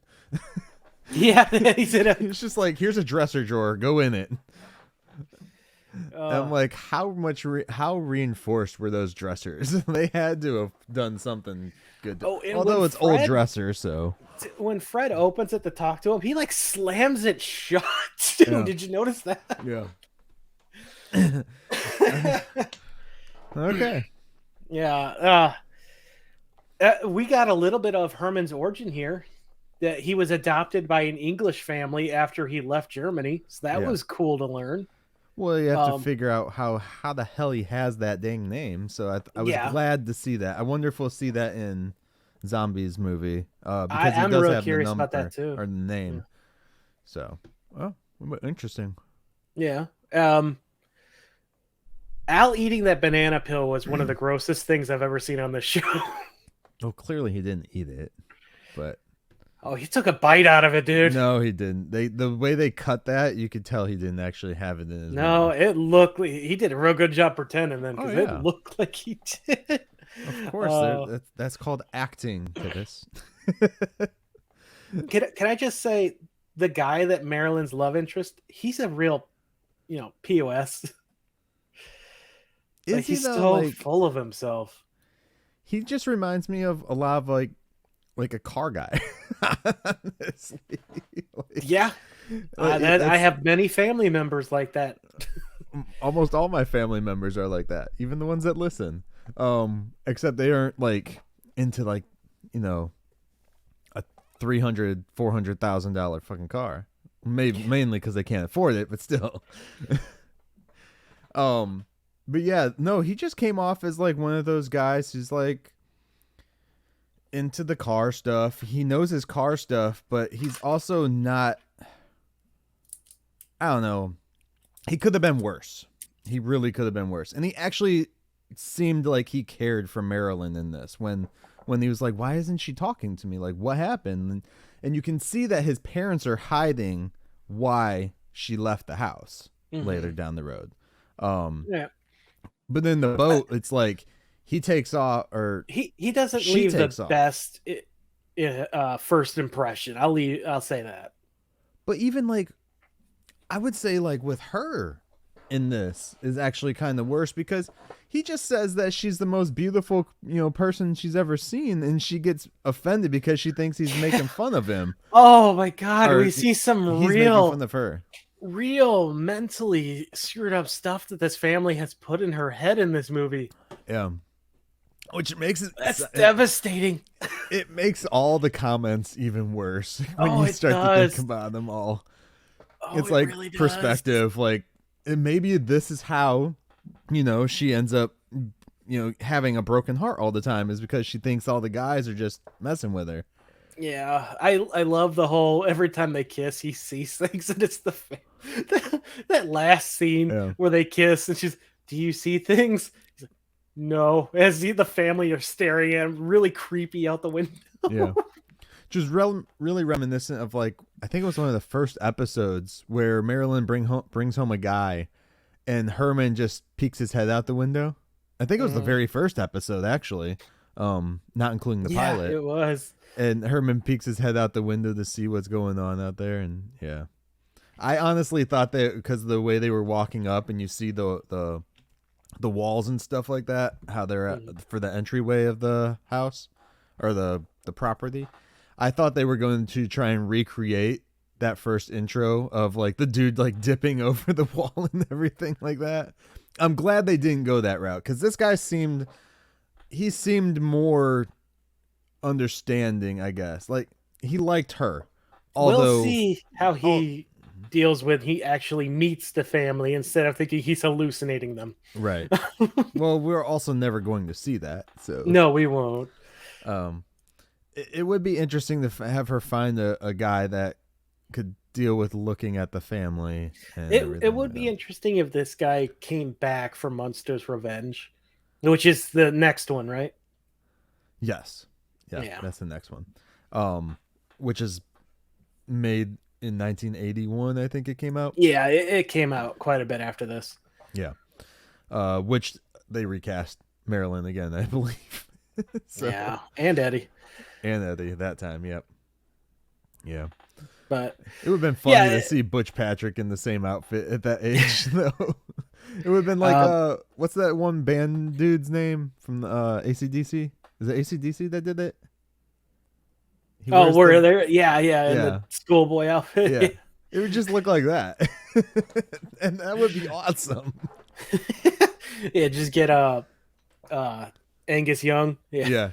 Yeah, he said. It's just like, here's a dresser drawer, go in it. I'm like, how reinforced were those dressers? They had to have done something good. Oh, and Although when it's old Fred dresser, so when Fred opens it to talk to him, he like slams it shut too. Yeah. Did you notice that? yeah. Okay. Yeah. We got a little bit of Herman's origin here. That he was adopted by an English family after he left Germany, so that Yeah. was cool to learn. Well, you have to figure out how the hell he has that dang name. So I was Yeah. glad to see that. I wonder if we'll see that in Zombies movie, because he I'm does really have curious the number about that too. or the name. Yeah. So, well, interesting. Yeah. Al eating that banana pill was one of the grossest things I've ever seen on this show. Well, clearly he didn't eat it, but Oh, he took a bite out of it, dude. no, he didn't. The way they cut that, you could tell he didn't actually have it in his No, mouth. it looked like he did a real good job pretending then, because yeah. it looked like he did. Of course, that's called acting, Tivis. Can I just say, the guy that Marilyn's love interest, he's a real, POS. Is Like, he he's though? so Like, full of himself. he just reminds me of a lot of like a car guy. Honestly. Yeah, I have many family members like that. Almost all my family members are like that, even the ones that listen. Except they aren't like into like, a $300,000-$400,000 fucking car. Maybe mainly because they can't afford it, but still. But yeah, no, he just came off as like one of those guys who's like into the car stuff. He knows his car stuff, but he's also not. I don't know. He could have been worse. He really could have been worse. And he actually seemed like he cared for Marilyn in this when he was like, why isn't she talking to me? Like, what happened? And you can see that his parents are hiding why she left the house later down the road. Yeah. But in the boat, it's like he takes off, or he doesn't she leave the takes off. best first impression. I'll say that. But even like, I would say like with her in this is actually kind of worse, because he just says that she's the most beautiful, person she's ever seen, and she gets offended because she thinks he's making fun of him. Oh my God, Or we see some he's making fun of her. real mentally screwed up stuff that this family has put in her head in this movie. Yeah. Which makes it devastating. It makes all the comments even worse when Oh, you it start to does. think about them all. Oh, It's it like really does. perspective, like, and maybe this is how, she ends up, having a broken heart all the time, is because she thinks all the guys are just messing with her. Yeah, I love the whole, every time they kiss, he sees things, and it's that last scene where they kiss, and she's, do you see things? He's like, no. As the family are staring at him, really creepy out the window. Yeah. Just really reminiscent of, like, I think it was one of the first episodes where Marilyn brings home a guy, and Herman just peeks his head out the window. I think it was the very first episode, actually, not including the pilot. It was. And Herman peeks his head out the window to see what's going on out there, and yeah, I honestly thought that because of the way they were walking up, and you see the walls and stuff like that, how they're at, for the entryway of the house or the property. I thought they were going to try and recreate that first intro of like the dude like dipping over the wall and everything like that. I'm glad they didn't go that route, because this guy seemed more understanding, I guess. Like, he liked her. Although We'll see how he deals when he actually meets the family instead of thinking he's hallucinating them. Right. Well, we're also never going to see that. So no, we won't. it would be interesting to have her find a guy that could deal with looking at the family. And It would be interesting if this guy came back for Munster's Revenge, which is the next one, right? Yes. Yeah, that's the next one. Which is made in 1981, I think it came out. Yeah, it came out quite a bit after this. Yeah. Which they recast Marilyn again, I believe. So, yeah, and Eddie. And Eddie that time, yep. Yeah. But it would have been funny to see Butch Patrick in the same outfit at that age, though. It would have been like, what's that one band dude's name from AC/DC? Is it AC/DC that did it? Where they're in the schoolboy outfit. Yeah. It would just look like that. And that would be awesome. Yeah, just get Angus Young. Yeah.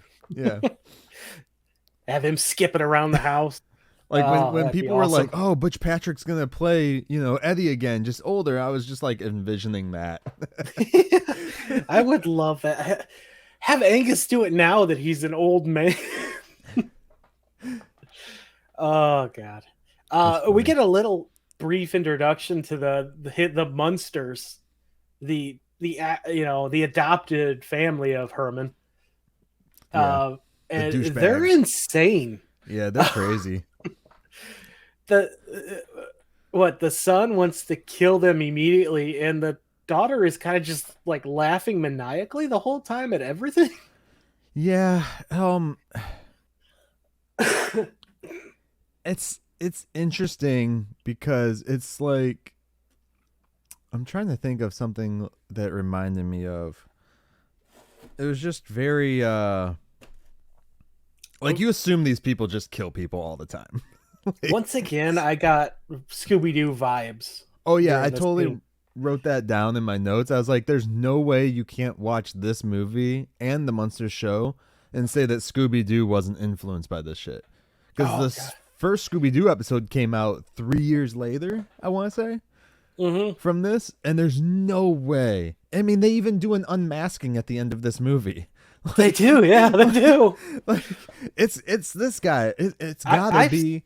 Have him skipping around the house. Like when people were like, "Oh, Butch Patrick's gonna play, Eddie again, just older," I was just like envisioning that. I would love that. Have Angus do it now that he's an old man. Oh God. We get a little brief introduction to the Munsters, the adopted family of Herman. And they're insane. Yeah, they're crazy. The son wants to kill them immediately, and the daughter is kind of just like laughing maniacally the whole time at everything. Yeah. It's interesting because it's like, I'm trying to think of something that reminded me of. It was just very like, you assume these people just kill people all the time. Like, once again, I got Scooby-Doo vibes. Oh yeah, I totally wrote that down in my notes. I was like, there's no way you can't watch this movie and the Munsters show and say that Scooby-Doo wasn't influenced by this shit. Because first Scooby-Doo episode came out 3 years later, I want to say, from this, and there's no way. I mean, they even do an unmasking at the end of this movie. Like, they do, yeah, they do. Like, it's this guy. It's gotta be.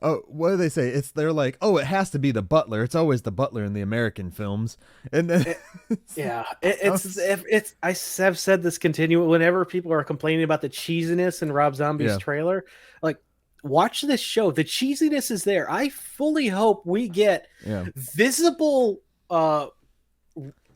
Oh, what do they say? They're like, oh, it has to be the butler. It's always the butler in the American films, and then I have said this continually whenever people are complaining about the cheesiness in Rob Zombie's trailer, like, watch this show. The cheesiness is there. I fully hope we get visible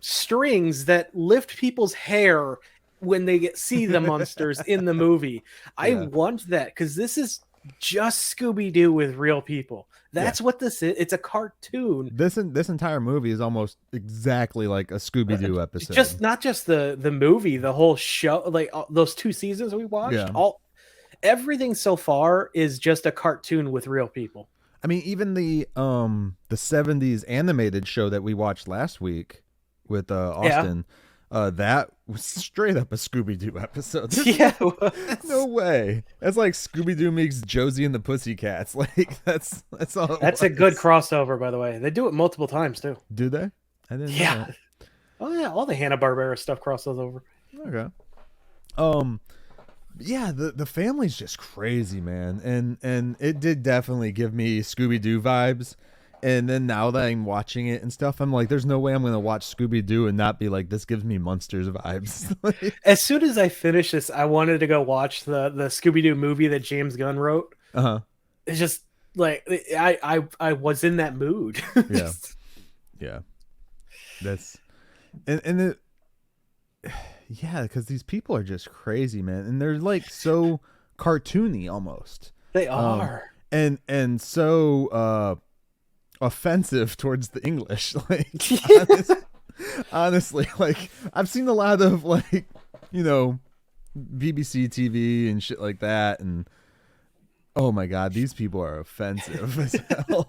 strings that lift people's hair when they see the Munsters in the movie. I want that, because this is just Scooby-Doo with real people. That's what this is. It's a cartoon. This entire movie is almost exactly like a Scooby-Doo episode. Just not just the movie, the whole show, like those 2 seasons we watched. Everything so far is just a cartoon with real people. I mean, even the 70s animated show that we watched last week with Austin, that was straight up a Scooby-Doo episode. No way. That's like Scooby-Doo meets Josie and the Pussycats. Like, that's all. That's a good crossover, by the way. They do it multiple times too. Do they? I didn't know that. Oh yeah, all the Hanna-Barbera stuff crosses over. Okay. Yeah, the family's just crazy, man, and it did definitely give me Scooby-Doo vibes. And then now that I'm watching it and stuff, I'm like, there's no way I'm going to watch Scooby-Doo and not be like, this gives me Munsters vibes. As soon as I finish this, I wanted to go watch the Scooby-Doo movie that James Gunn wrote. It's just like, I was in that mood. Yeah. That's, and it, yeah, because these people are just crazy, man. And they're like so cartoony almost. They are. And so, offensive towards the English, like honestly, like I've seen a lot of like, BBC TV and shit like that, and oh my god, these people are offensive as hell.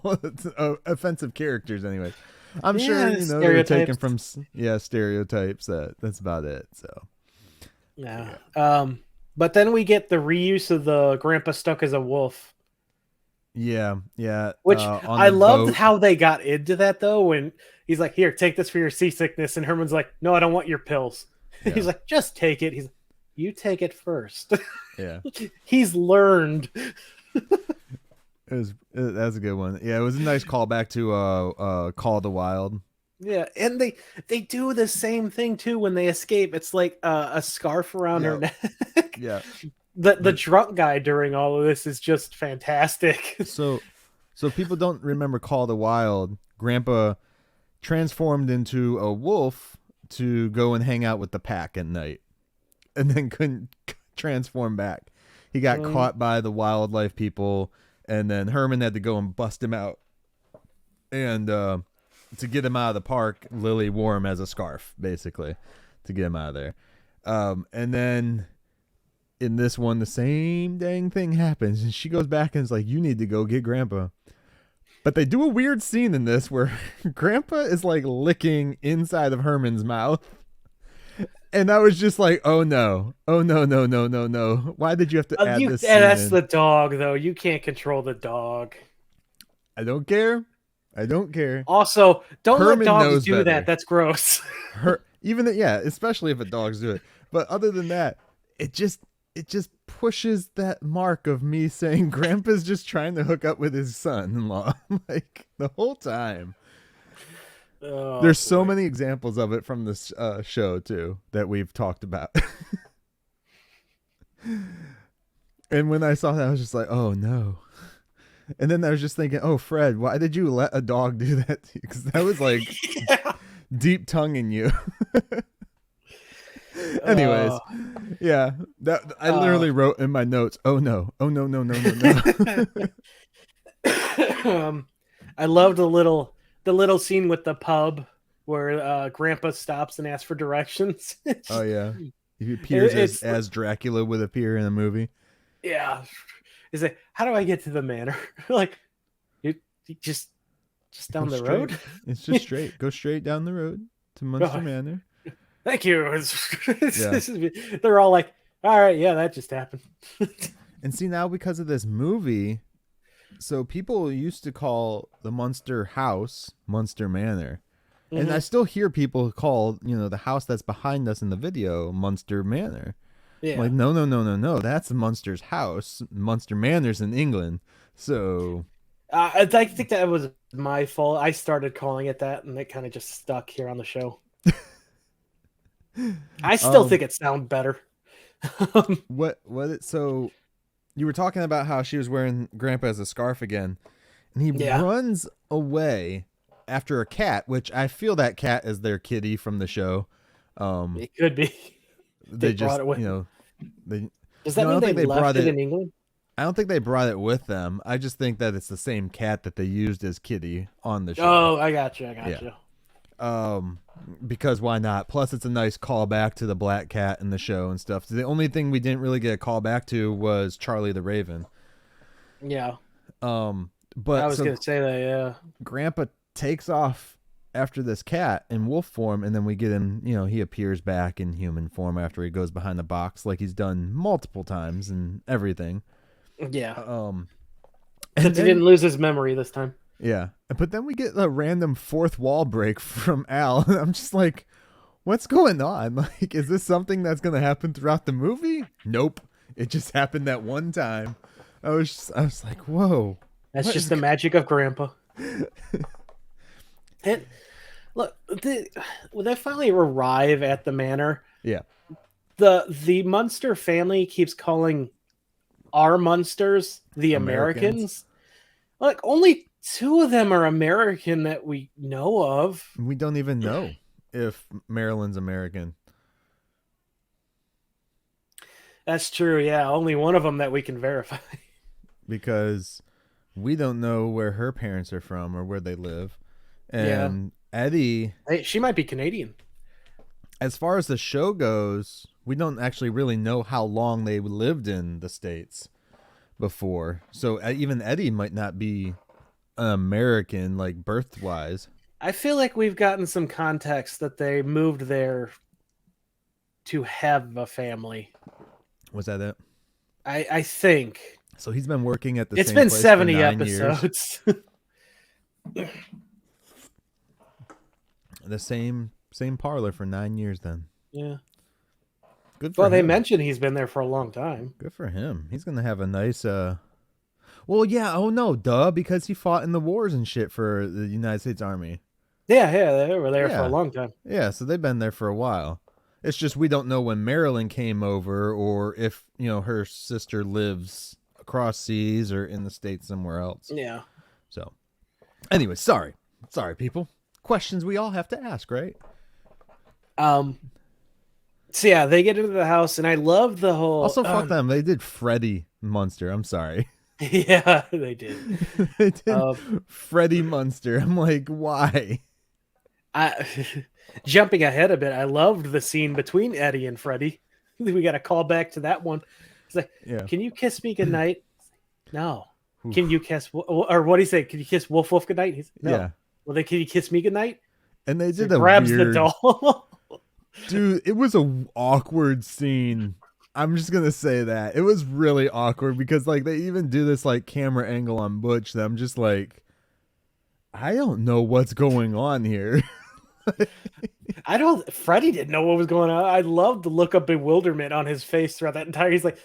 Offensive characters anyway. I'm sure they're taken from stereotypes. That's about it. So but then we get the reuse of the grandpa stuck as a wolf. Yeah. Which I loved how they got into that though, when he's like, "Here, take this for your seasickness," and Herman's like, "No, I don't want your pills." He's like, "Just take it." He's like, you take it first. Yeah. He's learned. That's a good one. Yeah, it was a nice callback to Call of the Wild. Yeah, and they do the same thing too when they escape. It's like a scarf around her neck. Yeah. The drunk guy during all of this is just fantastic. So people don't remember Call of the Wild. Grandpa transformed into a wolf to go and hang out with the pack at night, and then couldn't transform back. He got caught by the wildlife people, and then Herman had to go and bust him out. And to get him out of the park, Lily wore him as a scarf, basically, to get him out of there. And then in this one, the same dang thing happens, and she goes back and is like, "You need to go get Grandpa." But they do a weird scene in this where Grandpa is like licking inside of Herman's mouth. And I was just like, oh no. Oh no, no, no, no, no. Why did you have to add this scene That's in? the dog, though. You can't control the dog. I don't care. I don't care. Also, don't Herman let dogs knows do better. that. That's gross. Especially if a dogs do it. But other than that, it just pushes that mark of me saying Grandpa's just trying to hook up with his son-in-law like the whole time. Oh, There's so many examples of it from this show too that we've talked about. And when I saw that, I was just like, oh no. And then I was just thinking, oh, Fred, why did you let a dog do that to you? Because that was like deep tonguing you. Anyways, yeah, that I literally wrote in my notes, oh no, oh no, no, no, no, no. I loved the little scene with the pub where Grandpa stops and asks for directions. Oh yeah, he appears as Dracula would appear in a movie. Yeah, he's like, how do I get to the manor? Like, you just down the road. It's just straight. Go straight down the road to Munster Manor. Thank you. They're all like, all right, yeah, that just happened. And see, now because of this movie, so people used to call the Munster house Munster Manor. Mm-hmm. And I still hear people call, the house that's behind us in the video Munster Manor. Yeah. I'm like, no. That's Munster's house. Munster Manor's in England. So I think that was my fault. I started calling it that, and it kind of just stuck here on the show. I still think it sounds better. So you were talking about how she was wearing Grandpa as a scarf again, and he runs away after a cat, which I feel that cat is their kitty from the show. It could be. They just, it with does that mean they left it in England? I don't think they brought it with them. I just think that it's the same cat that they used as kitty on the show. Oh, I got you. Because why not? Plus, it's a nice callback to the black cat in the show and stuff. The only thing we didn't really get a call back to was Charlie the Raven. Yeah. But I was gonna say that. Yeah. Grandpa takes off after this cat in wolf form, and then we get him. He appears back in human form after he goes behind the box, like he's done multiple times and everything. Yeah. Except he didn't lose his memory this time. Yeah. But then we get a random fourth wall break from Al. And I'm just like, what's going on? Like, is this something that's going to happen throughout the movie? Nope. It just happened that one time. I was like, whoa. That's just the magic of Grandpa. And look, when they finally arrive at the manor, the Munster family keeps calling our Munsters the Americans. Like, only 2 of them are American that we know of. We don't even know if Marilyn's American. That's true, yeah. Only one of them that we can verify. Because we don't know where her parents are from or where they live. And Eddie... she might be Canadian. As far as the show goes, we don't actually really know how long they lived in the States before. So even Eddie might not be an American, like, birth-wise. I feel like we've gotten some context that they moved there to have a family. Was that it? I think. So he's been working at the same place. It's been 70 episodes. The same parlor for 9 years then. Yeah. Good for Well, they him. mentioned he's been there for a long time. Good for him. He's gonna have a nice. Well, yeah. Oh no, duh, because he fought in the wars and shit for the United States Army. Yeah, they were there for a Yeah, long time. yeah. So they've been there for a while. It's just we don't know when Marilyn came over, or if her sister lives across seas or in the States somewhere else. Yeah. So, anyway, sorry, people. Questions we all have to ask, right? So yeah, they get into the house, and I love the whole. Also, fuck them. They did Freddie Munster. I'm sorry. Yeah, they did. They did Freddie Munster. I'm like, why? Jumping ahead a bit, I loved the scene between Eddie and Freddie. We got to call back to that one. It's like, Can you kiss me goodnight? No. Oof. Can you kiss, or what do you say? Can you kiss Wolf goodnight? He's no. Yeah. Well, then can you kiss me goodnight? And they did so a grabs weird... the doll. Dude, it was a awkward scene. I'm just gonna say that it was really awkward because like they even do this like camera angle on Butch that I'm just like, I don't know what's going on here. Freddie didn't know what was going on. I loved the look of bewilderment on his face throughout that entire. He's like,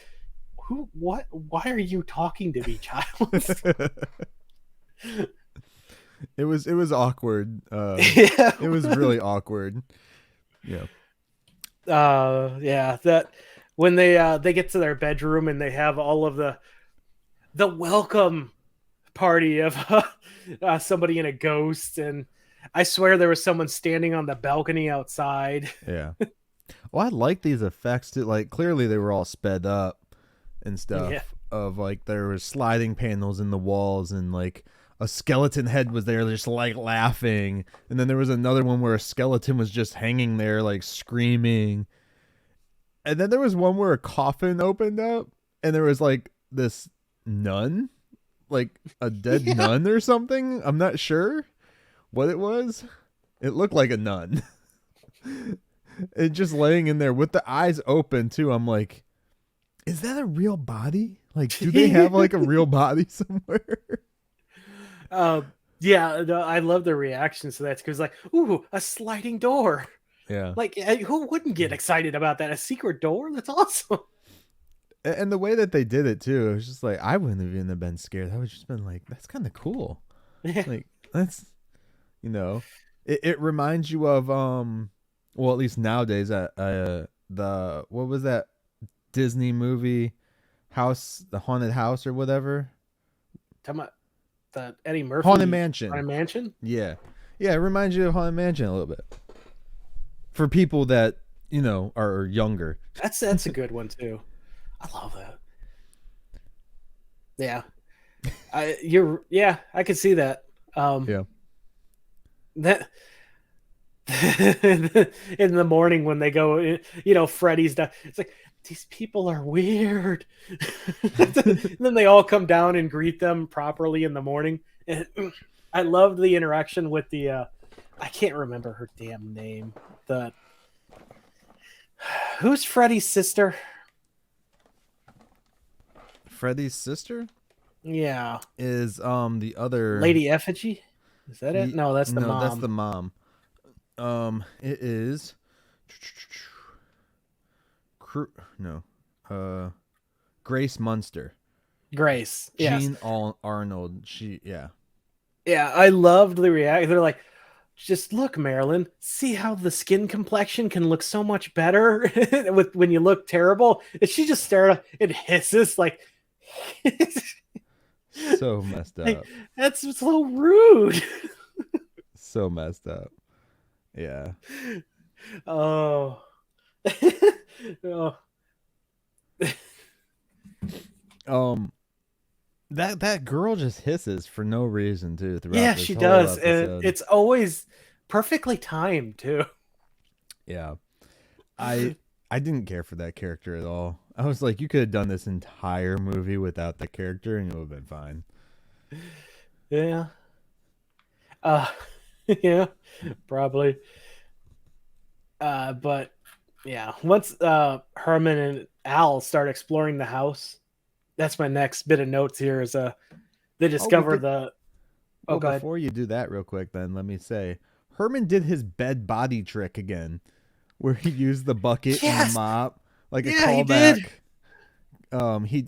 what? Why are you talking to me, child? It was awkward. Yeah. It was really awkward. Yeah. Yeah. That when they get to their bedroom and they have all of the welcome party of somebody in a ghost, and I swear there was someone standing on the balcony outside. Yeah. Well, I like these effects too. Like clearly they were all sped up and stuff. Yeah. Of like there was sliding panels in the walls and like a skeleton head was there just like laughing, and then there was another one where a skeleton was just hanging there like screaming, and then there was one where a coffin opened up and there was like this nun, like a dead nun or something. I'm not sure what it was. It looked like a nun. It just laying in there with the eyes open too. I'm like, is that a real body? Like, do they have like a real body somewhere? Yeah, no, I love the reactions to that because like, ooh, a sliding door. Yeah. Like, who wouldn't get excited about that? A secret door? That's awesome. And the way that they did it too, it was just like I wouldn't have even been scared. I would just been like, that's kind of cool. Yeah. Like that's, it reminds you of well, at least nowadays the what was that Disney movie, the haunted house or whatever. Talking about the Eddie Murphy Haunted Mansion. Haunted Mansion? Yeah. Yeah, it reminds you of Haunted Mansion a little bit. For people that, are younger. That's a good one too. I love that. Yeah. I could see that. Yeah. That in the morning when they go, Freddy's done. It's like, these people are weird. Then they all come down and greet them properly in the morning. And I loved the interaction with the I can't remember her damn name. Who's Freddy's sister? Freddy's sister? Yeah. Is the other Lady Effigy? Is that it? No, that's the mom. No, that's the mom. It is Grace Munster. Grace. Yes. Jean Arnold. Yeah, I loved the reaction. They're like, just look, Marilyn, see how the skin complexion can look so much better when you look terrible. And she just stared and hisses like so messed up. Like, that's so rude. So messed up. Yeah. Oh. Oh. That girl just hisses for no reason too throughout Yeah, this she whole does. episode. And it's always perfectly timed too. Yeah. I didn't care for that character at all. I was like, you could have done this entire movie without the character and it would have been fine. Yeah. Yeah, probably. But yeah, once Herman and Al start exploring the house, that's my next bit of notes here is they discover go ahead. Before you do that real quick then, let me say Herman did his bed body trick again where he used the bucket and the mop. like a Yeah, he callback. did.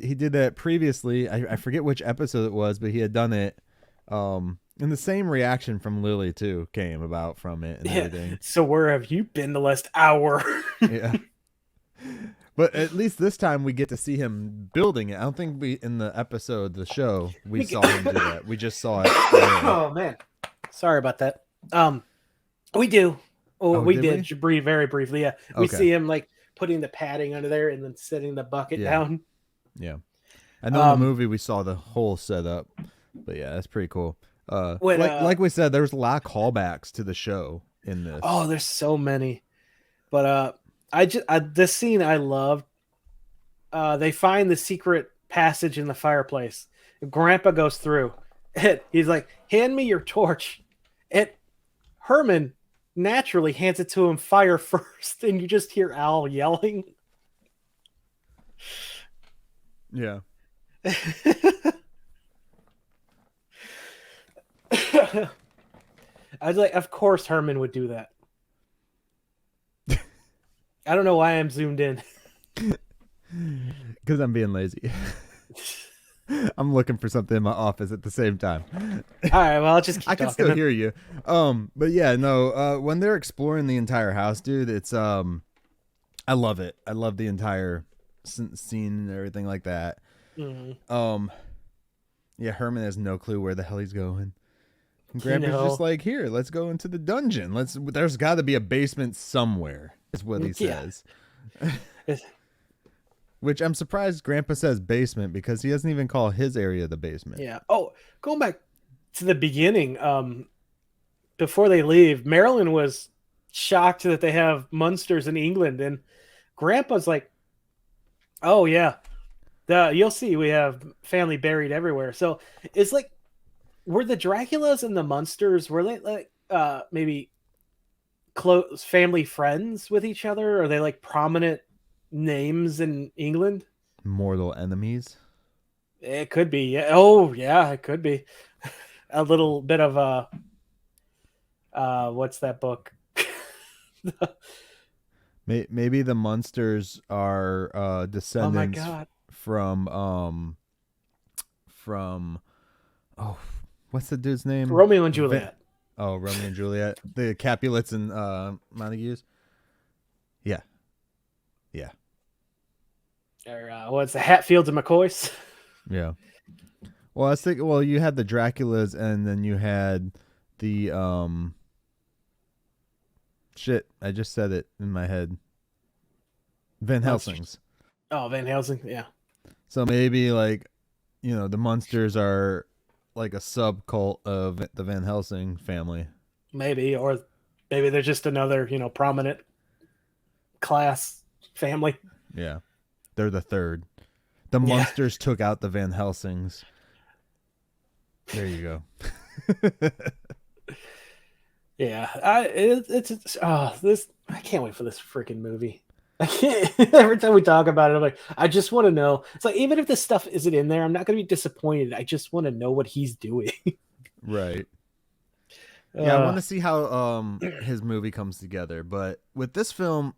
He did that previously. I forget which episode it was, but he had done it. And the same reaction from Lily too came about from it and everything. So where have you been the last hour? Yeah. But at least this time we get to see him building it. I don't think we in the episode, the show, we saw him do that. We just saw it. Oh man, sorry about that. We do. Oh, we did. Very briefly. Yeah, we see him like putting the padding under there and then setting the bucket down. Yeah, I know in the movie we saw the whole setup, but yeah, that's pretty cool. Like we said, there's a lot of callbacks to the show in this. Oh, there's so many, but this scene I loved. They find the secret passage in the fireplace. Grandpa goes through it. He's like, "Hand me your torch." And Herman naturally hands it to him fire first, and you just hear Al yelling. Yeah. I was like, of course Herman would do that. I don't know why I'm zoomed in. Because I'm being lazy. I'm looking for something in my office at the same time. All right, well, I'll just keep I can still hear you. But yeah, no, when they're exploring the entire house, dude, it's I love it. I love the entire scene and everything like that. Mm-hmm. Yeah, Herman has no clue where the hell he's going. And Grandpa's just like, "Here, let's go into the dungeon. There's got to be a basement somewhere," is what he says. Which I'm surprised Grandpa says basement because he doesn't even call his area the basement. Yeah. Oh, going back to the beginning, before they leave, Marilyn was shocked that they have Munsters in England, and Grandpa's like, "Oh yeah, you'll see we have family buried everywhere." So it's like, were the Draculas and the Munsters, were they like maybe close family friends with each other? Are they like prominent names in England? Mortal enemies? It could be. Yeah. Oh yeah, it could be. A little bit of what's that book? Maybe the Munsters are descendants from what's the dude's name? Romeo and Juliet. Romeo and Juliet. The Capulets and Montagues. Yeah. Yeah. Or what's the Hatfields and McCoys? Yeah. Well, I was thinking. Well, you had the Draculas, and then you had the shit. I just said it in my head. Van Helsings. Oh, Van Helsing. Yeah. So maybe like, the Munsters are like a subcult of the Van Helsing family. Maybe, or maybe they're just another, prominent class family. Yeah. They're the third. The Munsters took out the Van Helsings. There you go. Yeah. I can't wait for this freaking movie. I can't. Every time we talk about it, I'm like, I just want to know. It's like, even if this stuff isn't in there, I'm not going to be disappointed. I just want to know what he's doing. Right. Yeah, I want to see how his movie comes together. But with this film,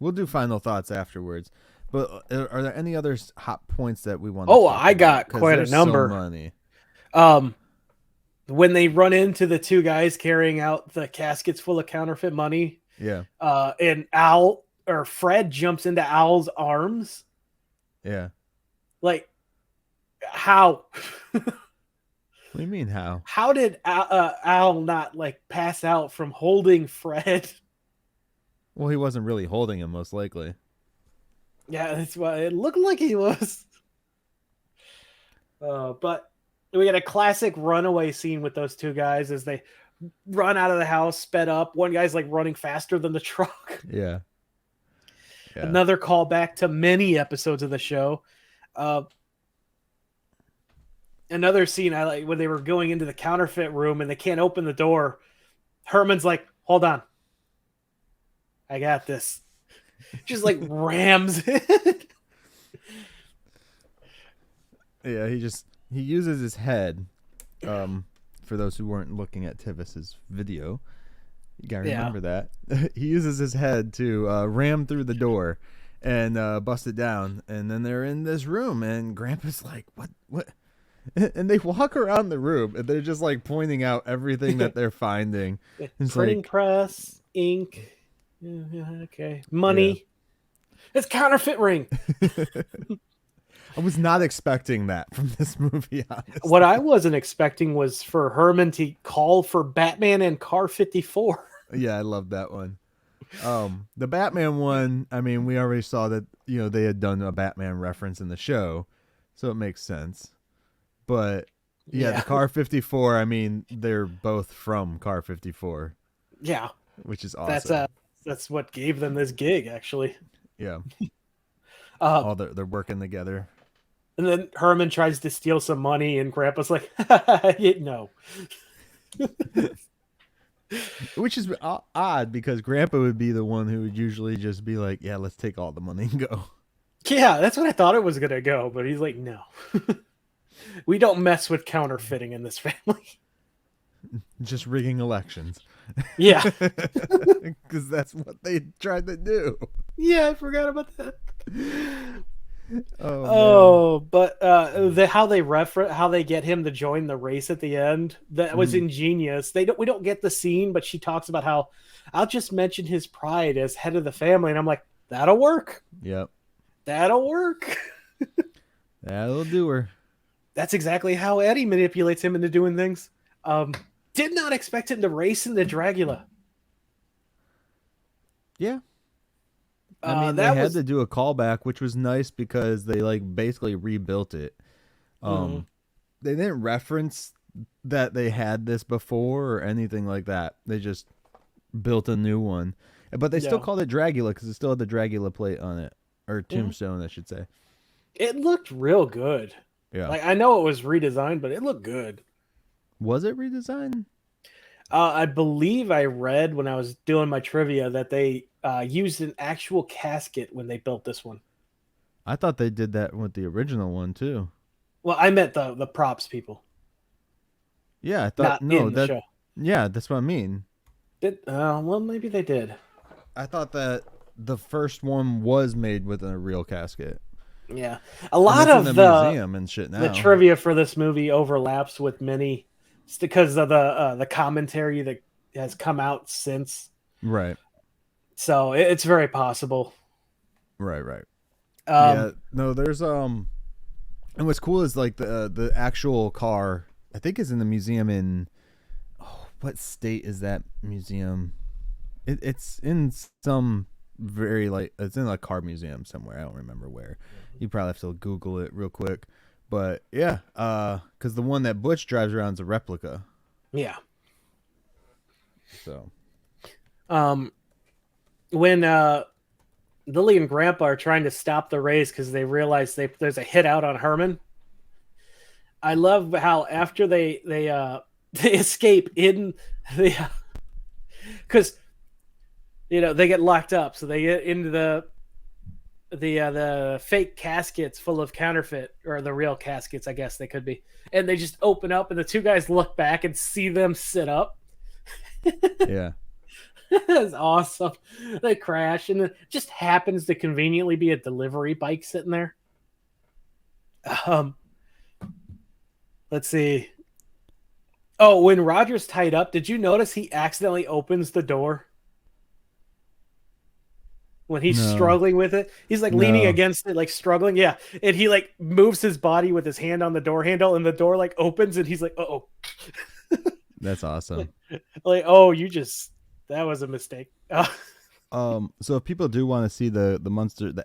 we'll do final thoughts afterwards. But are there any other hot points that we want to talk I got about? quite a number. So many. When they run into the two guys carrying out the caskets full of counterfeit money. Yeah. And Fred jumps into Al's arms. Yeah. Like, how? What do you mean how? How did Al not like pass out from holding Fred? Well, he wasn't really holding him, most likely. Yeah, that's why it looked like he was. But we got a classic runaway scene with those two guys as they run out of the house, sped up. One guy's like running faster than the truck. Yeah. Another callback to many episodes of the show. Another scene I like when they were going into the counterfeit room and they can't open the door. Herman's like, "Hold on, I got this." Just like rams it. Yeah, he uses his head. For those who weren't looking at Tivis's video, You gotta remember that. He uses his head to ram through the door and bust it down. And then they're in this room, and Grandpa's like, what? And they walk around the room, and they're just like pointing out everything that they're finding. It's Printing like, press, ink. Yeah, okay. Money. Yeah. It's counterfeit ring. I was not expecting that from this movie, honestly. What I wasn't expecting was for Herman to call for Batman and Car 54. Yeah, I love that one. The Batman one, I mean, we already saw that, they had done a Batman reference in the show, so it makes sense. But yeah, the Car 54, I mean, they're both from Car 54. Yeah. Which is awesome. That's what gave them this gig, actually. Yeah. They're working together. And then Herman tries to steal some money, and Grandpa's like, no. Which is odd, because Grandpa would be the one who would usually just be like, yeah, let's take all the money and go. Yeah, that's what I thought it was going to go. But he's like, no. We don't mess with counterfeiting in this family. Just rigging elections. Yeah. Because that's what they tried to do. Yeah, I forgot about that. But how they get him to join the race at the end, that was ingenious. We don't get the scene, but she talks about how I'll just mention his pride as head of the family, and I'm like, that'll work. Yep. That'll work. That'll do her. That's exactly how Eddie manipulates him into doing things. Did not expect him to race into Dragula. Yeah. I mean, they had to do a callback, which was nice because they basically rebuilt it. They didn't reference that they had this before or anything like that. They just built a new one, but they still called it Dragula because it still had the Dragula plate on it, or tombstone, I should say. It looked real good. Yeah, I know it was redesigned, but it looked good. Was it redesigned? I believe I read when I was doing my trivia that they used an actual casket when they built this one. I thought they did that with the original one too. Well, I meant the props people. Yeah, I thought show. Yeah, that's what I mean. Well, maybe they did. I thought that the first one was made with a real casket. Yeah, a lot of the museum and shit now. The trivia for this movie overlaps with many, because of the commentary that has come out since. Right. So it's very possible. Right. Yeah. No, there's and what's cool is the actual car, I think, is in the museum in what state is that museum? It's in some very it's in a car museum somewhere. I don't remember where. You probably have to Google it real quick. But yeah, because the one that Butch drives around is a replica. Yeah. So, when Lily and Grandpa are trying to stop the race because they realize there's a hit out on Herman, I love how after they escape in the because they get locked up, so they get into the fake caskets full of counterfeit, or the real caskets, I guess they could be, and they just open up, and the two guys look back and see them sit up. Yeah. That's awesome. They crash, and it just happens to conveniently be a delivery bike sitting there. Let's see. Oh, when Roger's tied up, did you notice he accidentally opens the door? When he's struggling with it, he's leaning against it, struggling. Yeah. And he moves his body with his hand on the door handle, and the door opens, and he's like, uh-oh. That's awesome. That was a mistake. So if people do want to see the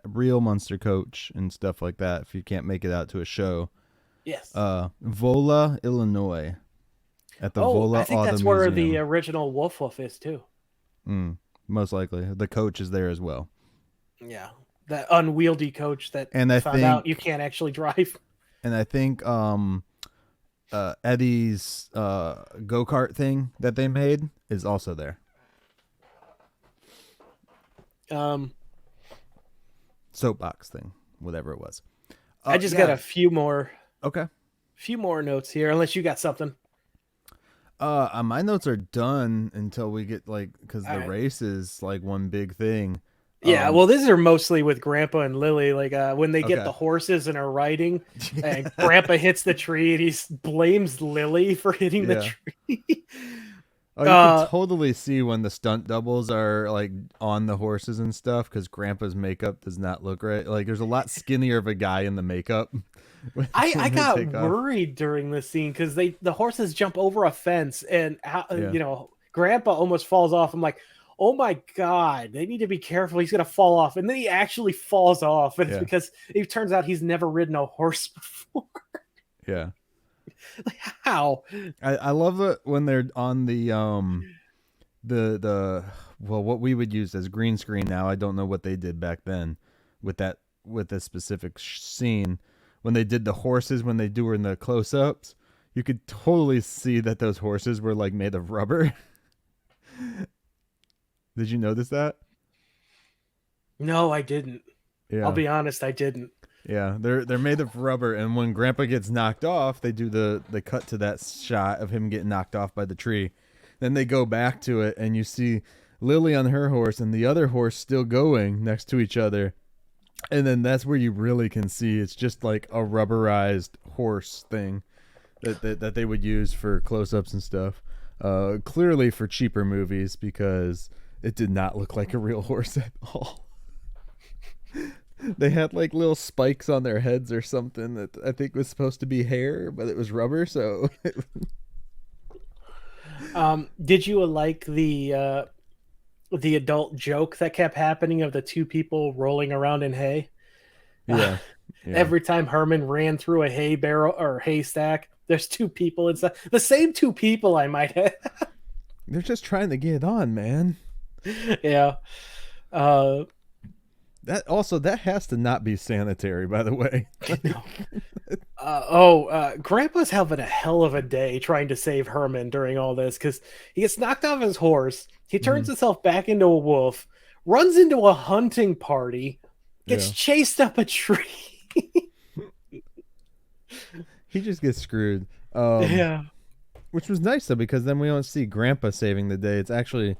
real Munster coach and stuff like that, if you can't make it out to a show, yes. Vola, Illinois, at the Vola. I think that's where the original Wolf is too. Most likely, the coach is there as well. Yeah, that unwieldy coach that found out you can't actually drive. And I think Eddie's go-kart thing that they made is also there. Soapbox thing, whatever it was. I just got a few more. Okay. Few more notes here, unless you got something. My notes are done until we get like, because All the right. race is like one big thing. Yeah, well, these are mostly with Grandpa and Lily. Like when they get Okay. the horses and are riding, and Grandpa hits the tree and he blames Lily for hitting the Yeah. tree. Oh, you could totally see when the stunt doubles are like on the horses and stuff because Grandpa's makeup does not look right. Like, there's a lot skinnier of a guy in the makeup I when they got take off. worried during this scene because the horses jump over a fence and Yeah. Grandpa almost falls off. I'm like, oh my god, they need to be careful. He's gonna fall off, and then he actually falls off, and it's Yeah. because it turns out he's never ridden a horse before. Yeah. Like, how? I love it when they're on the well, what we would use as green screen now. I don't know what they did back then with this specific scene when they did the horses when they do in the close-ups. You could totally see that those horses were like made of rubber. Did you notice that? No, I didn't. Yeah. I'll be honest, I didn't. Yeah, they're made of rubber, and when Grandpa gets knocked off, they do the cut to that shot of him getting knocked off by the tree. Then they go back to it, and you see Lily on her horse and the other horse still going next to each other. And then that's where you really can see it's just like a rubberized horse thing that they would use for close-ups and stuff. Clearly for cheaper movies because it did not look like a real horse at all. They had like little spikes on their heads or something that I think was supposed to be hair, but it was rubber. So, did you like the adult joke that kept happening of the two people rolling around in hay? yeah. Every time Herman ran through a hay barrel or haystack, there's two people inside. The same two people, I might have. They're just trying to get on, man. Yeah. That has to not be sanitary, by the way. Grandpa's having a hell of a day trying to save Herman during all this because he gets knocked off his horse. He turns himself back into a wolf, runs into a hunting party, gets chased up a tree. He just gets screwed. Yeah. Which was nice though, because then we don't see Grandpa saving the day. It's actually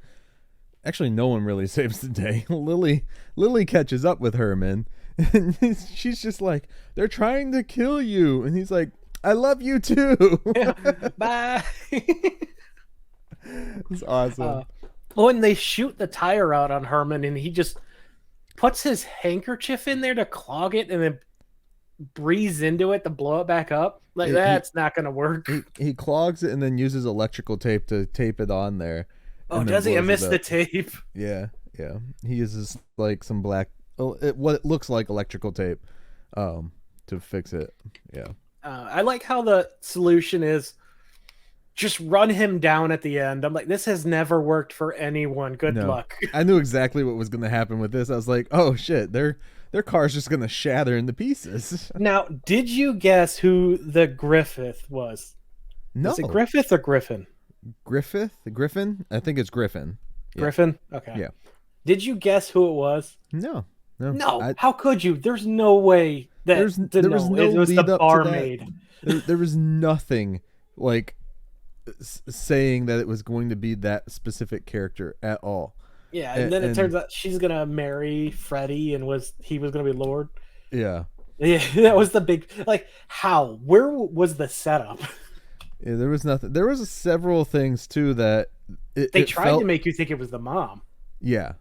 no one really saves the day. Lily catches up with Herman, and she's just like, "They're trying to kill you," and he's like, "I love you too." Bye. It's awesome. When they shoot the tire out on Herman, and he just puts his handkerchief in there to clog it, and then breathes into it to blow it back up. Like, that's not going to work. He clogs it and then uses electrical tape to tape it on there. Oh, does he? I missed the tape. Yeah. He uses like some black, what it looks like electrical tape, to fix it. Yeah. I like how the solution is just run him down at the end. I'm like, this has never worked for anyone. Good luck. I knew exactly what was going to happen with this. I was like, oh shit, their car's just going to shatter into pieces. Now, did you guess who the Griffith was? No. Is it Griffith or Griffin? Griffin? I think it's Griffin. Yeah. Griffin? Okay. Yeah. Did you guess who it was? No. How could you? There's no way that there was no it was lead the up barmaid. To that. There was nothing like saying that it was going to be that specific character at all. Yeah, and then it turns out she's gonna marry Freddie, and he was gonna be Lord. Yeah. Yeah, that was the big how? Where was the setup? Yeah, there was nothing. There was several things too that they tried to make you think it was the mom. Yeah.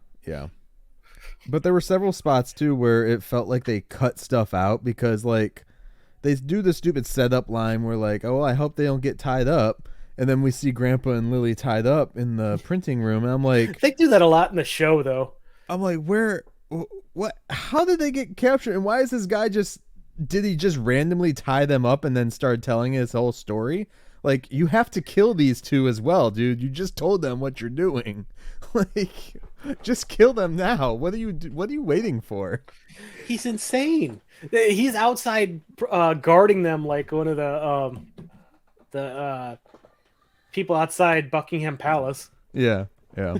But there were several spots too where it felt like they cut stuff out because like they do the stupid setup line where like, oh, I hope they don't get tied up. And then we see Grandpa and Lily tied up in the printing room. And I'm like... They do that a lot in the show, though. I'm like, what? How did they get captured? And why is this guy did he just randomly tie them up and then start telling his whole story? Like, you have to kill these two as well, dude. You just told them what you're doing. Like, just kill them now. What are you waiting for? He's insane. He's outside guarding them like one of the people outside Buckingham Palace. Yeah. Yeah,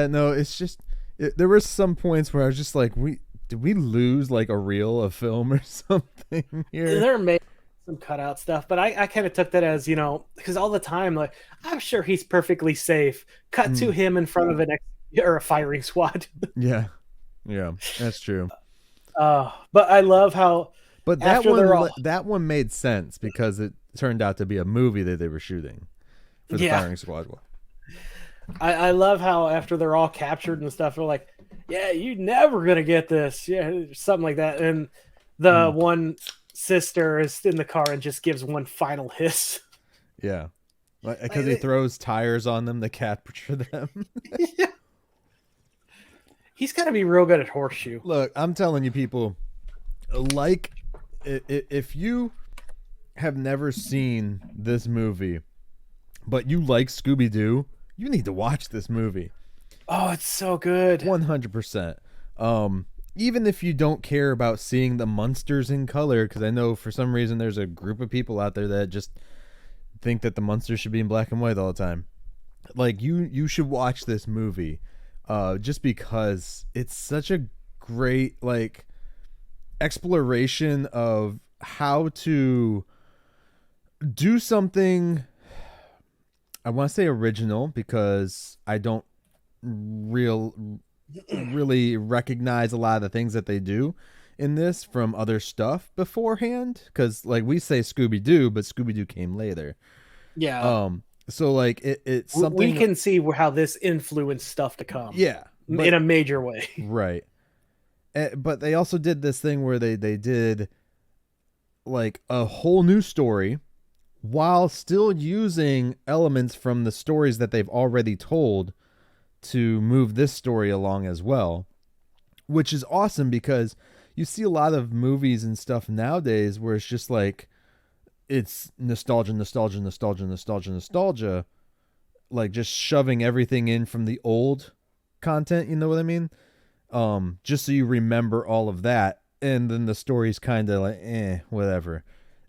no, it's just there were some points where I was just like, did we lose like a reel of film or something here? some cutout stuff, but I kind of took that as, because all the time, like, I'm sure he's perfectly safe. Cut to him in front of or a firing squad. Yeah. Yeah, that's true. But I love how But after they're all that one made sense because it turned out to be a movie that they were shooting for the firing squad one. I love how after they're all captured and stuff, they're like, "Yeah, you're never gonna get this," yeah, something like that. And the one sister is in the car and just gives one final hiss. Yeah, because he throws tires on them to capture them. Yeah. He's got to be real good at horseshoe. Look, I'm telling you, people, like, if you have never seen this movie, but you like Scooby-Doo, you need to watch this movie. Oh, it's so good. 100%. Even if you don't care about seeing the Munsters in color, because I know for some reason there's a group of people out there that just think that the Munsters should be in black and white all the time. Like, you should watch this movie, just because it's such a great, like, exploration of how to do something. I want to say original because I don't really recognize a lot of the things that they do in this from other stuff beforehand, because like we say Scooby-Doo, but Scooby-Doo came later. So like it's something we can see how this influenced stuff to come, in a major way, right? But they also did this thing where they did like a whole new story while still using elements from the stories that they've already told to move this story along as well, which is awesome because you see a lot of movies and stuff nowadays where it's just like, it's nostalgia, like just shoving everything in from the old content, you know what I mean? Just so you remember all of that, and then the story's kind of like, whatever.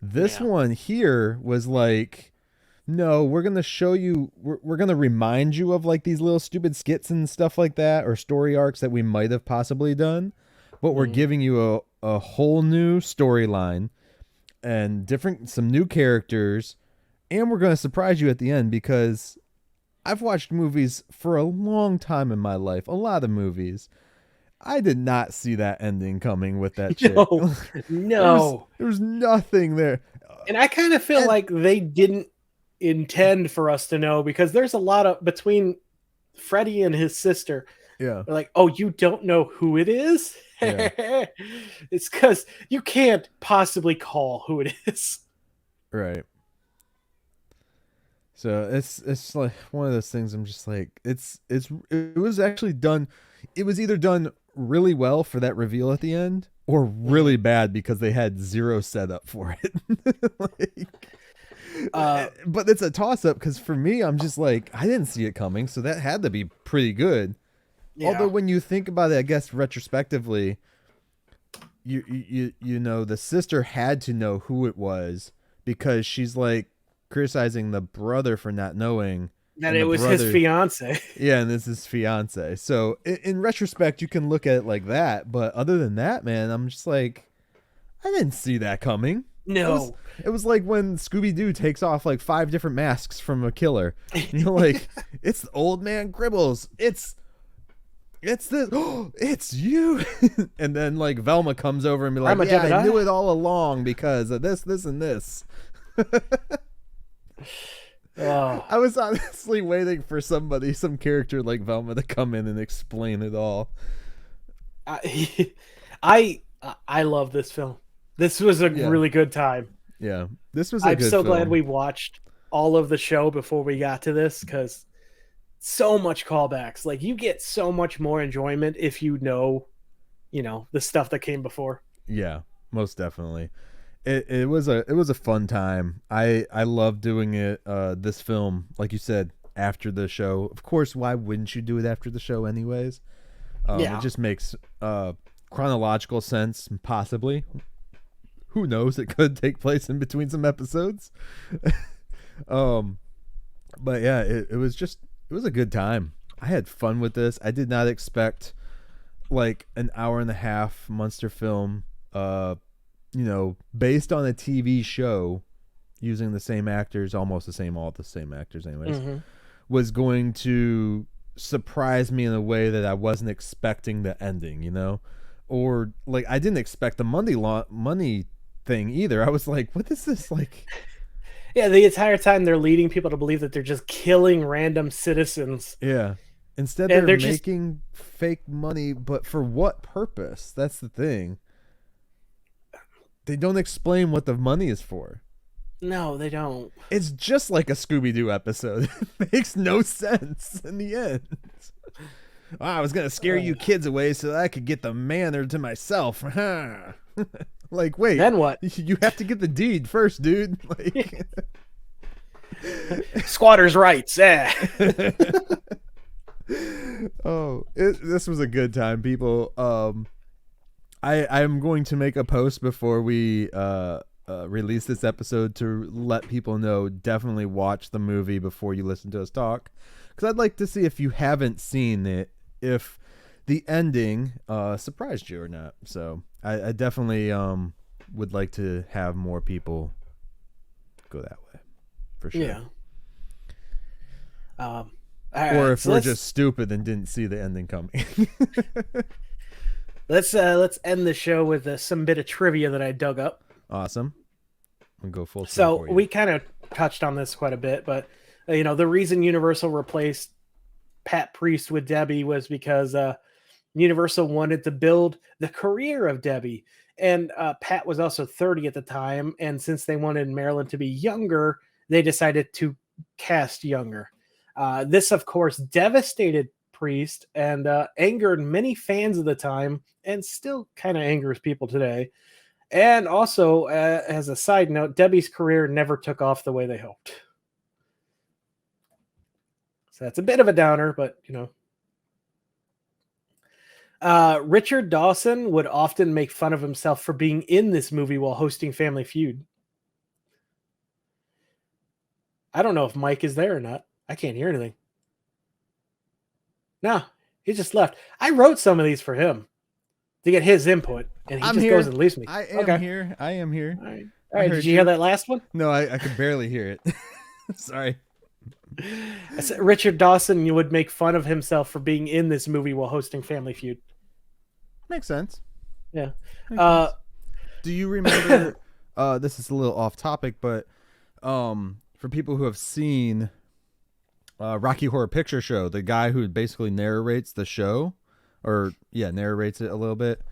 This one here was like, no, we're going to show you, we're going to remind you of like these little stupid skits and stuff like that, or story arcs that we might have possibly done, but we're giving you a whole new storyline and some new characters, and we're going to surprise you at the end, because I've watched movies for a long time in my life, a lot of movies. I did not see that ending coming with that chick. No. There was nothing there. And I kind of feel like they didn't intend for us to know, because there's a lot of between Freddie and his sister. Yeah. They're like, oh, you don't know who it is? Yeah. It's because you can't possibly call who it is. Right. So it's like one of those things. I'm just like, it was actually done. It was either done really well for that reveal at the end, or really bad because they had zero setup for it. But it's a toss up, because for me, I'm just like, I didn't see it coming, so that had to be pretty good. Yeah. Although when you think about it, I guess retrospectively, you know, the sister had to know who it was, because she's like criticizing the brother for not knowing that it was his fiance. Yeah, and this is fiance. So in retrospect, you can look at it like that. But other than that, man, I'm just like, I didn't see that coming. No. It was like when Scooby-Doo takes off like 5 different masks from a killer. And you're like, it's the old man Gribbles. It's this. Oh, it's you. And then like Velma comes over and be like, I knew it all along because of this, and this. I was honestly waiting for some character like Velma to come in and explain it all. I love this film. This was a really good time. Yeah, this was a good film. I'm so film. glad we watched all of the show before we got to this, because so much callbacks. Like, you get so much more enjoyment if you know the stuff that came before. Yeah, most definitely. It was a fun time. I love doing it. This film, like you said, after the show. Of course, why wouldn't you do it after the show anyways? It just makes chronological sense, possibly. Who knows? It could take place in between some episodes. But yeah, it was a good time. I had fun with this. I did not expect like an hour and a half Munster film based on a TV show using the same actors, almost the same, all the same actors anyways, was going to surprise me in a way that I wasn't expecting the ending, or like I didn't expect the money thing either. I was like, what is this like? Yeah, the entire time they're leading people to believe that they're just killing random citizens. Yeah. Instead they're making fake money, but for what purpose? That's the thing. They don't explain what the money is for. No, they don't. It's just like a Scooby-Doo episode. It makes no sense in the end. I was going to scare you kids away so that I could get the manor to myself. Like, wait. Then what? You have to get the deed first, dude. Like, squatters' rights. This was a good time, people. I'm going to make a post before we release this episode to let people know, definitely watch the movie before you listen to us talk, because I'd like to see, if you haven't seen it, if the ending surprised you or not. So I definitely would like to have more people go that way, for sure. Yeah. Or if we're just stupid and didn't see the ending coming. Let's end the show with some bit of trivia that I dug up. Awesome. We'll go full. So we kind of touched on this quite a bit, but the reason Universal replaced Pat Priest with Debbie was because Universal wanted to build the career of Debbie, and Pat was also 30 at the time, and since they wanted Marilyn to be younger, they decided to cast younger. This, of course, devastated Priest and angered many fans of the time, and still kind of angers people today. And also, as a side note, Debbie's career never took off the way they hoped. So that's a bit of a downer, but Richard Dawson would often make fun of himself for being in this movie while hosting Family Feud. I don't know if Myke is there or not. I can't hear anything. No, he just left. I wrote some of these for him to get his input, and he goes and leaves me. I am here. All right. Did you hear that last one? No, I could barely hear it. Sorry. I said Richard Dawson would make fun of himself for being in this movie while hosting Family Feud. Makes sense. Yeah. Makes sense. Do you remember? This is a little off topic, but for people who have seen Rocky Horror Picture Show, the guy who basically narrates the show, narrates it a little bit,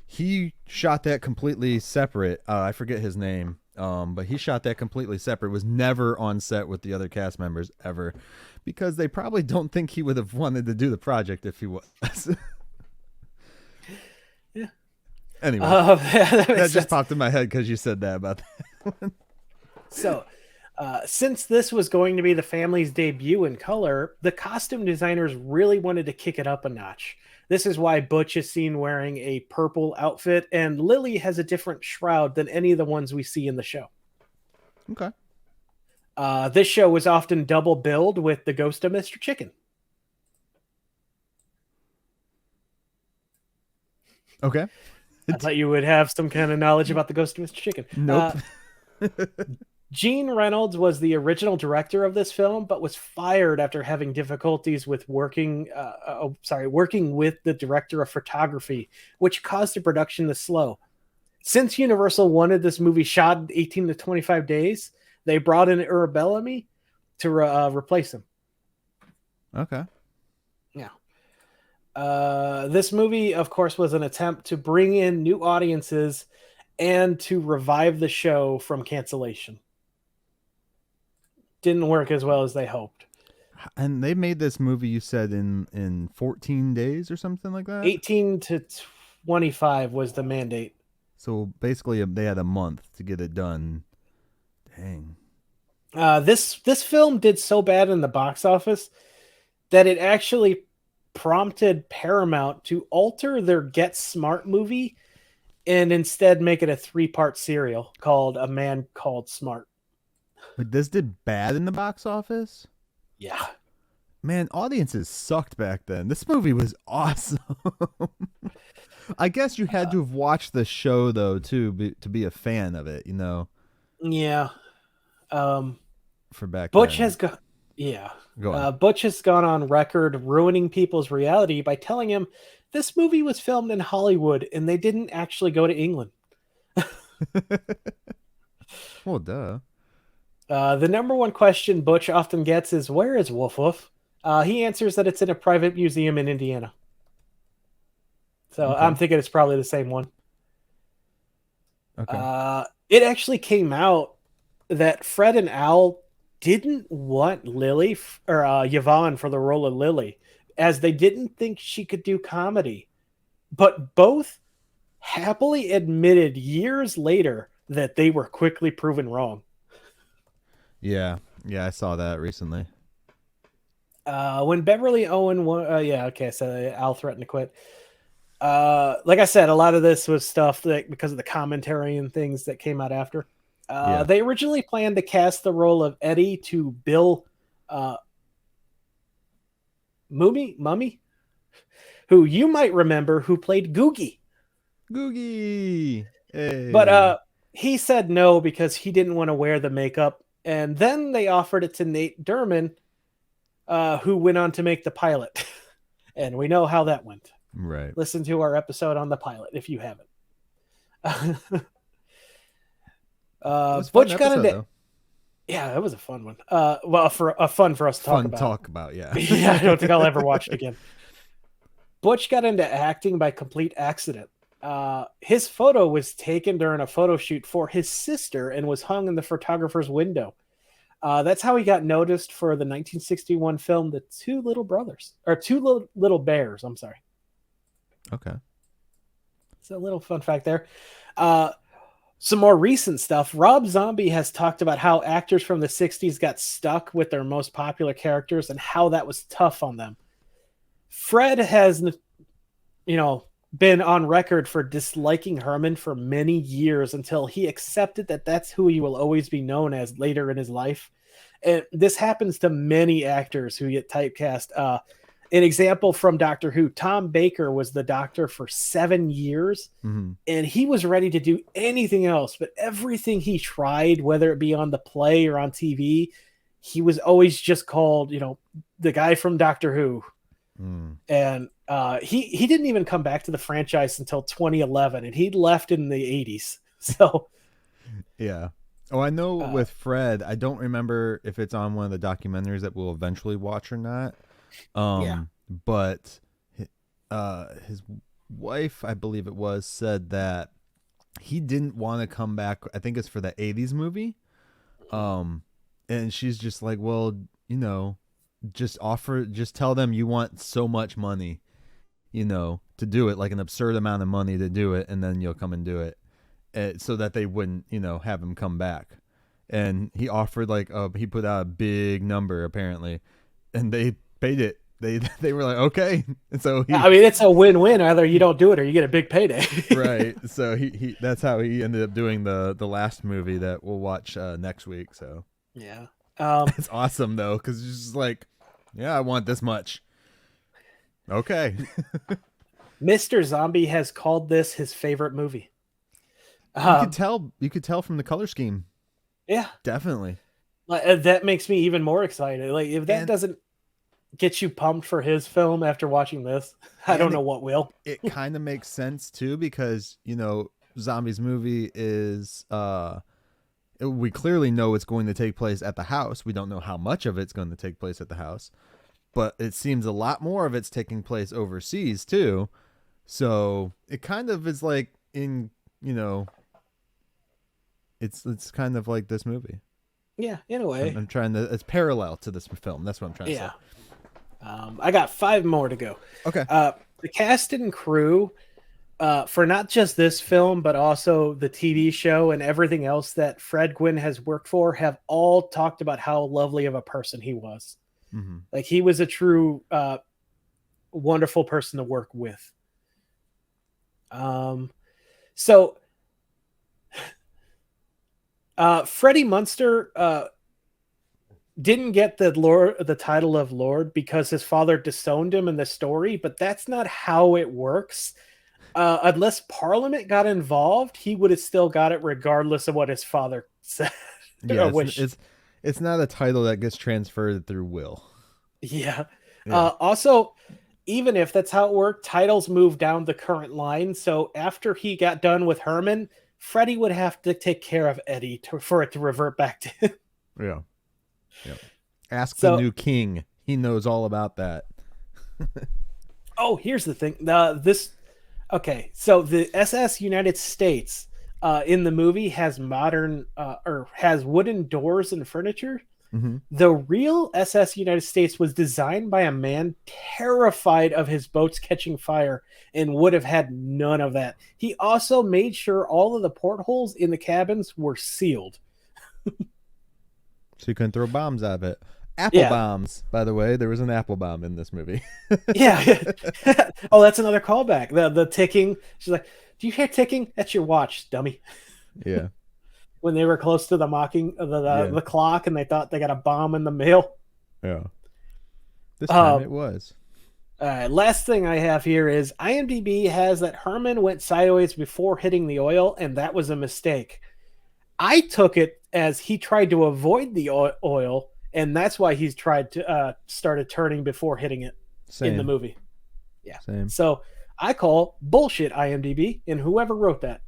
he shot that completely separate. I forget his name, but he shot that completely separate. Was never on set with the other cast members ever, because they probably don't think he would have wanted to do the project if he was. Yeah. Anyway, that just popped in my head because you said that about that one. So, since this was going to be the family's debut in color, the costume designers really wanted to kick it up a notch. This is why Butch is seen wearing a purple outfit, and Lily has a different shroud than any of the ones we see in the show. Okay. This show was often double billed with the Ghost of Mr. Chicken. Okay. I thought you would have some kind of knowledge about the Ghost of Mr. Chicken. Nope. Gene Reynolds was the original director of this film, but was fired after having difficulties with working with the director of photography, which caused the production to slow. Since Universal wanted this movie shot in 18 to 25 days, they brought in Ira Bellamy to replace him. Okay. Yeah. This movie, of course, was an attempt to bring in new audiences and to revive the show from cancellation. Didn't work as well as they hoped. And they made this movie, you said, in 14 days or something like that? 18 to 25 was the mandate. So basically they had a month to get it done. Dang. This film did so bad in the box office that it actually prompted Paramount to alter their Get Smart movie and instead make it a 3-part serial called A Man Called Smart. But this did bad in the box office? Yeah. Man, audiences sucked back then. This movie was awesome. I guess you had to have watched the show though to be a fan of it, you know, Yeah. Um, for back Butch then. has got, yeah. Go on. Butch has gone on record ruining people's reality by telling him this movie was filmed in Hollywood and they didn't actually go to England. Well, duh. The number one question Butch often gets is, "Where is Woof Woof?" He answers that it's in a private museum in Indiana. So Okay. I'm thinking it's probably the same one. Okay. It actually came out that Fred and Al didn't want Lily or Yvonne for the role of Lily, as they didn't think she could do comedy. But both happily admitted years later that they were quickly proven wrong. Yeah. Yeah, I saw that recently. When Beverly Owen, yeah, okay, so Al threatened to quit. Like I said, a lot of this was stuff that because of the commentary and things that came out after. Yeah. They originally planned to cast the role of Eddie to Bill Mummy, who you might remember, who played Googie. Googie. Hey. But he said no because he didn't want to wear the makeup. And then they offered it to Nate Derman, who went on to make the pilot. And we know how that went. Right. Listen to our episode on the pilot if you haven't. Butch got into though. Yeah, that was a fun one. Well, fun for us to talk about. Yeah. Yeah, I don't think I'll ever watch it again. Butch got into acting by complete accident. His photo was taken during a photo shoot for his sister and was hung in the photographer's window. That's how he got noticed for the 1961 film The Two Little Brothers, or Two Little Bears. I'm sorry. Okay. It's a little fun fact there. Some more recent stuff. Rob Zombie has talked about how actors from the 60s got stuck with their most popular characters and how that was tough on them. Fred has, been on record for disliking Herman for many years until he accepted that that's who he will always be known as later in his life. And this happens to many actors who get typecast. An example from Doctor Who, Tom Baker was the Doctor for 7 years, and he was ready to do anything else, but everything he tried, whether it be on the play or on TV, he was always just called, the guy from Doctor Who. And he didn't even come back to the franchise until 2011, and he left in the 80s. So, yeah. Oh, I know with Fred, I don't remember if it's on one of the documentaries that we'll eventually watch or not. But his wife, I believe it was, said that he didn't want to come back. I think it's for the 80s movie. And she's just like, well, just tell them you want so much money, to do it, like an absurd amount of money to do it. And then you'll come and do it, so that they wouldn't, have him come back. And he offered he put out a big number apparently, and they paid it. They were like, okay. And so it's a win-win. Either you don't do it or you get a big payday. Right. So he that's how he ended up doing the last movie that we'll watch next week. So yeah, it's awesome though, because it's just like, yeah, I want this much. Okay. Mr. Zombie has called this his favorite movie. You could tell from the color scheme. Yeah, definitely. That makes me even more excited. Like, if that doesn't get you pumped for his film after watching this, I don't know what will. It kind of makes sense too, because Zombie's movie is we clearly know it's going to take place at the house. We don't know how much of it's going to take place at the house, but it seems a lot more of it's taking place overseas too. So it kind of is like it's kind of like this movie. Yeah, in a way. I'm trying to. It's parallel to this film. That's what I'm trying to say. I got 5 more to go. Okay. The cast and crew, for not just this film, but also the TV show and everything else that Fred Gwynne has worked for, have all talked about how lovely of a person he was. Mm-hmm. Like, he was a true, wonderful person to work with. So Freddie Munster didn't get the title of Lord because his father disowned him in the story, but that's not how it works. Unless Parliament got involved, he would have still got it regardless of what his father said. Yeah, it's not a title that gets transferred through will. Yeah. Also, even if that's how it worked, titles move down the current line. So after he got done with Herman, Freddie would have to take care of Eddie for it to revert back to him. Yeah. Ask the new king. He knows all about that. Oh, here's the thing. Okay, so the SS United States in the movie has has wooden doors and furniture. Mm-hmm. The real SS United States was designed by a man terrified of his boats catching fire and would have had none of that. He also made sure all of the portholes in the cabins were sealed. So you couldn't throw bombs out of it. Apple bombs, by the way. There was an apple bomb in this movie. Yeah. Oh, that's another callback. The ticking. She's like, "Do you hear ticking? That's your watch, dummy." Yeah. When they were close to the clock and they thought they got a bomb in the mail. Yeah. This time it was. Last thing I have here is IMDb has that Herman went sideways before hitting the oil, and that was a mistake. I took it as he tried to avoid the oil, and that's why he's tried to started turning before hitting it in the movie. Yeah. Same. So I call bullshit IMDb and whoever wrote that.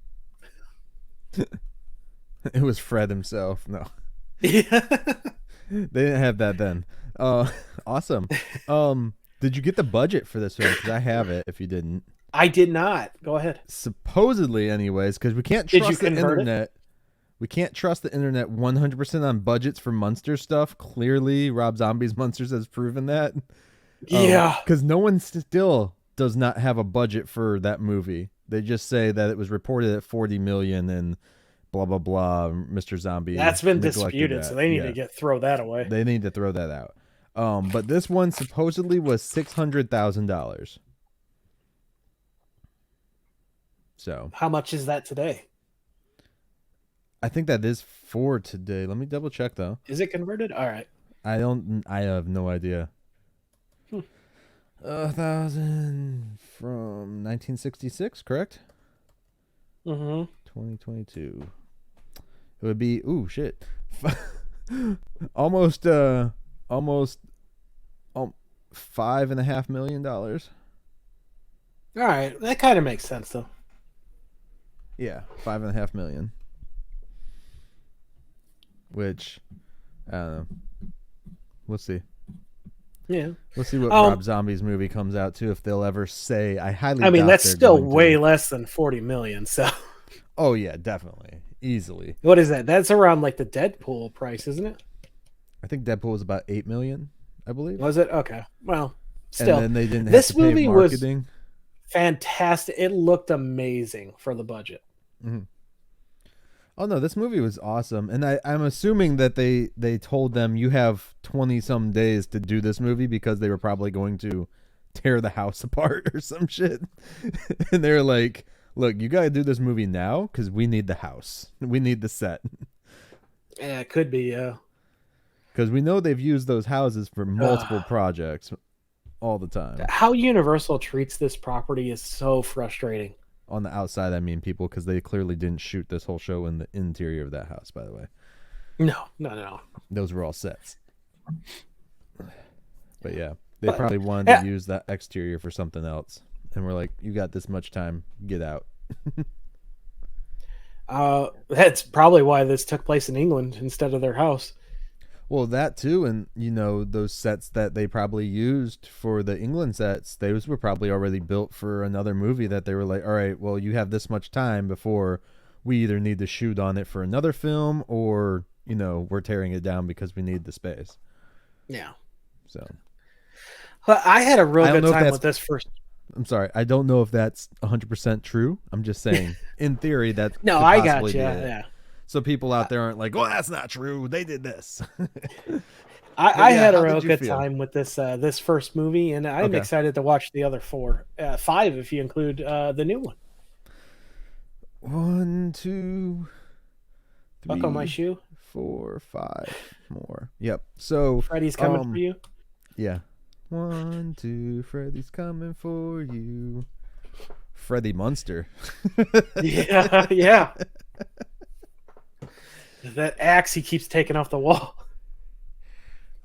It was Fred himself. No. Yeah. They didn't have that then. Awesome. Did you get the budget for this film? Because I have it if you didn't. I did not. Go ahead. Supposedly, anyways, because we can't trust the internet. We can't trust the internet 100% on budgets for Munster stuff. Clearly, Rob Zombie's Munsters has proven that. Yeah. Because no one still does not have a budget for that movie. They just say that it was reported at $40 million and blah, blah, blah. Mr. Zombie. That's been disputed, so they need to throw that away. They need to throw that out. But this one supposedly was $600,000. So how much is that today? I think that is for today. Let me double check though. Is it converted? All right. I have no idea. 1,000 from 1966, correct? Mm-hmm. 2022. It would be almost $5.5 million. All right, that kind of makes sense though. Yeah, $5.5 million. Which, I don't know. We'll see. Yeah. Let's see what Rob Zombie's movie comes out to, if they'll ever say. I mean, that's still way less than 40 million. So. Oh yeah, definitely, easily. What is that? That's around like the Deadpool price, isn't it? I think Deadpool was about 8 million, I believe. Was it? Okay. Well, still. And then they didn't have to pay marketing. Was fantastic. It looked amazing for the budget. Mm-hmm. Oh no, this movie was awesome, and I'm assuming that they told them you have 20-some days to do this movie because they were probably going to tear the house apart or some shit, and they're like, "Look, you got to do this movie now because we need the house, we need the set." Yeah, it could be, yeah. Because we know they've used those houses for multiple projects all the time. How Universal treats this property is so frustrating. On the outside, I mean, people, because they clearly didn't shoot this whole show in the interior of that house, by the way. No. Those were all sets. But yeah, they probably wanted to use that exterior for something else. And we're like, you got this much time, get out. That's probably why this took place in England instead of their house. Well, that too, and those sets that they probably used for the England sets, those were probably already built for another movie that they were like, all right, well, you have this much time before we either need to shoot on it for another film or, we're tearing it down because we need the space. Yeah. So. Well, I had a real good time with this first. I'm sorry. I don't know if that's 100% true. I'm just saying, in theory, that no, I got you. Yeah. So people out there aren't like, well, that's not true. They did this. I had a real good time with this first movie, and I'm excited to watch the other 5 if you include the new one. 1, 2, 3. Buckle my shoe. 4, 5 more. Yep. So Freddy's coming for you. Yeah. 1, 2. Freddy's coming for you. Freddie Munster. Yeah, yeah. That axe he keeps taking off the wall.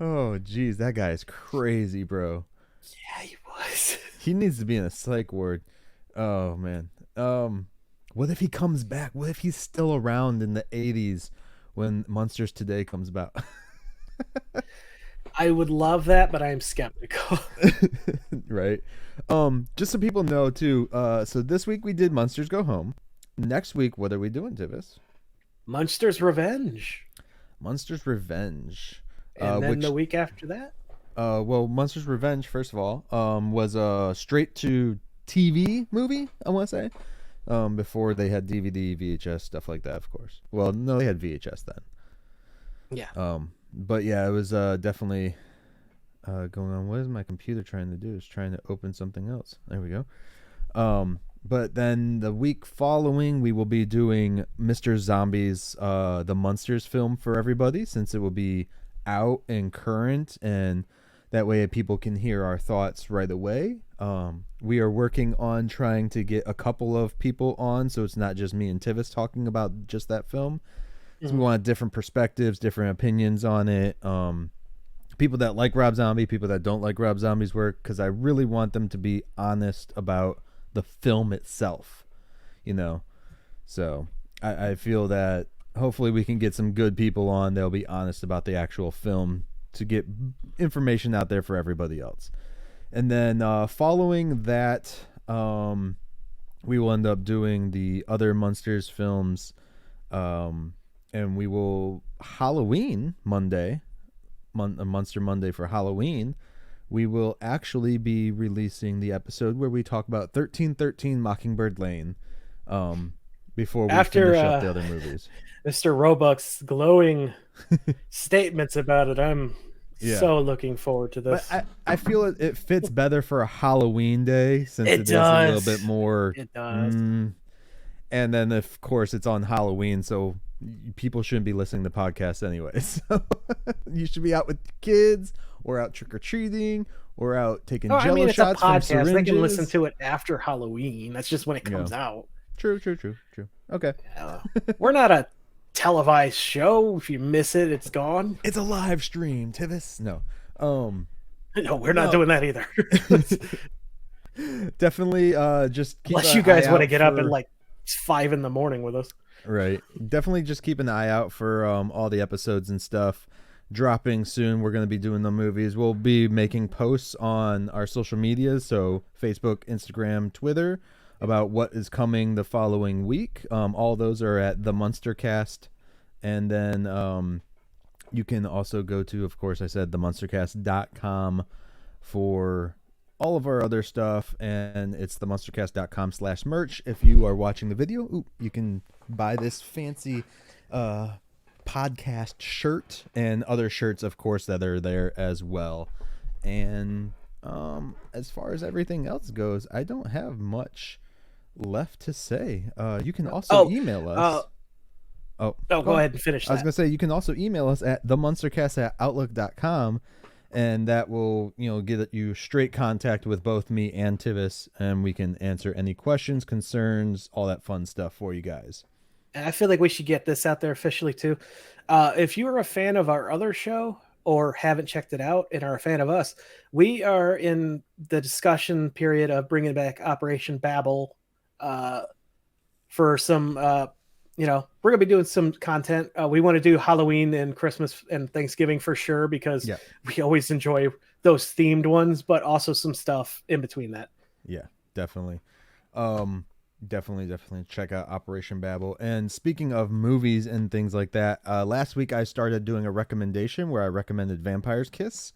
Oh, geez, that guy is crazy, bro. Yeah, he was. He needs to be in a psych ward. Oh man. What if he comes back? What if he's still around in the 80s when Munsters Today comes about? I would love that, but I am skeptical. Right. Just so people know too, so this week we did Munsters Go Home. Next week, what are we doing, Tivis? Munster's Revenge. Munsters Revenge. And then the week after that? Well, Munsters Revenge, first of all, was a straight to TV movie, I want to say. Before they had DVD, VHS, stuff like that, of course. Well, no, they had VHS then. Yeah. But yeah, it was definitely going on. What is my computer trying to do? It's trying to open something else. There we go. But then the week following, we will be doing Mr. Zombie's the Munsters film for everybody, since it will be out and current, and that way people can hear our thoughts right away. We are working on trying to get a couple of people on, so it's not just me and Tivis talking about just that film. So we want different perspectives, different opinions on it. People that like Rob Zombie, people that don't like Rob Zombie's work, because I really want them to be honest about the film itself, you know. So I feel that hopefully we can get some good people on. They'll be honest about the actual film to get information out there for everybody else. And then following that, we will end up doing the other Munsters films, and we will Halloween Monday, Munster Monday for Halloween. We will actually be releasing the episode where we talk about 1313 Mockingbird Lane, before we finish up the other movies. Mr. Roebuck's glowing statements about it. I'm so looking forward to this. But I feel it fits better for a Halloween day, since it is a little bit more. It does. And then, of course, it's on Halloween, so people shouldn't be listening to podcasts anyway. So you should be out with kids, or out trick-or-treating, or out taking Jello it's shots a podcast. from syringes. They can listen to it after Halloween. That's just when it comes out. True. Okay. We're not a televised show. If you miss it, it's gone. It's a live stream, Tivis. No. No, we're not doing that either. Definitely just keep unless you guys want to get up at like 5 a.m. with us. Right. Definitely just keep an eye out for all the episodes and stuff dropping soon. We're going to be doing the movies. We'll be making posts on our social medias, so Facebook, Instagram, Twitter, about what is coming the following week. All those are at TheMunsterCast. And then you can also go to, of course, I said TheMunsterCast.com for all of our other stuff. And it's TheMunsterCast.com/merch. If you are watching the video, you can buy this fancy podcast shirt and other shirts, of course, that are there as well. And as far as everything else goes, I don't have much left to say. You can also email us. Go ahead and finish that. I was going to say, you can also email us at themunstercast@outlook.com, and that will, get you straight contact with both me and Tivis, and we can answer any questions, concerns, all that fun stuff for you guys. And I feel like we should get this out there officially too. If you are a fan of our other show or haven't checked it out and are a fan of us, we are in the discussion period of bringing back Operation Babel for some, we're going to be doing some content. We want to do Halloween and Christmas and Thanksgiving for sure, because we always enjoy those themed ones, but also some stuff in between that. Yeah, definitely. Definitely check out Operation Babel. And speaking of movies and things like that, last week I started doing a recommendation where I recommended Vampire's Kiss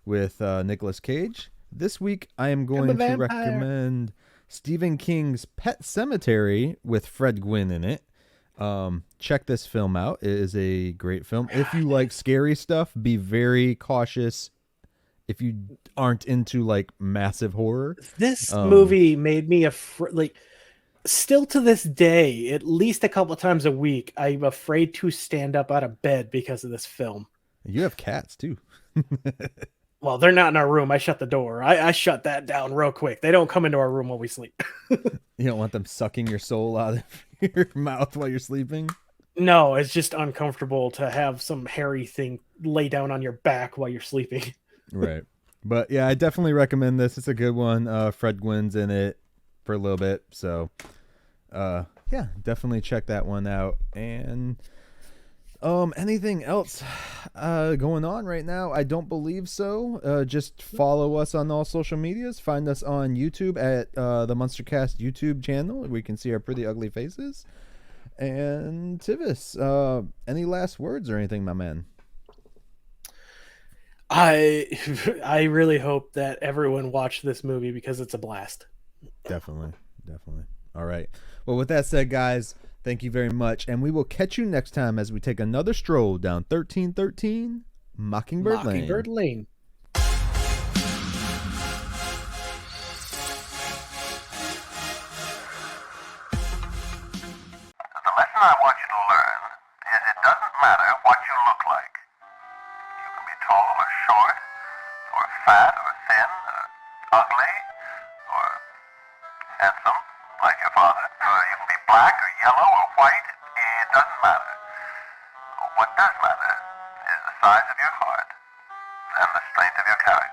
with Nicolas Cage. This week I am going to recommend Stephen King's Pet Sematary with Fred Gwynn in it. Check this film out. It is a great film. If you like scary stuff, be very cautious if you aren't into like massive horror. This movie made me still to this day, at least a couple of times a week, I'm afraid to stand up out of bed because of this film. You have cats too. Well, they're not in our room. I shut the door. I shut that down real quick. They don't come into our room while we sleep. You don't want them sucking your soul out of your mouth while you're sleeping? No, it's just uncomfortable to have some hairy thing lay down on your back while you're sleeping. Right. But yeah, I definitely recommend this. It's a good one. Fred Gwynn's in it for a little bit. So yeah, definitely check that one out. And anything else going on right now? I don't believe so. Just follow us on all social medias. Find us on YouTube at the MUNSTERCAST YouTube channel. We can see our pretty ugly faces. And Tivis, any last words or anything, my man? I really hope that everyone watched this movie because it's a blast. Definitely. All right. Well, with that said, guys, thank you very much, and we will catch you next time as we take another stroll down 1313 Mockingbird Lane. Mockingbird Lane. The lesson I want you to learn is it doesn't matter what you look like. You can be tall or short, or fat or thin, or ugly, or handsome, like your father. Or you can be black or yellow or white. It doesn't matter. What does matter is the size of your heart and the strength of your character.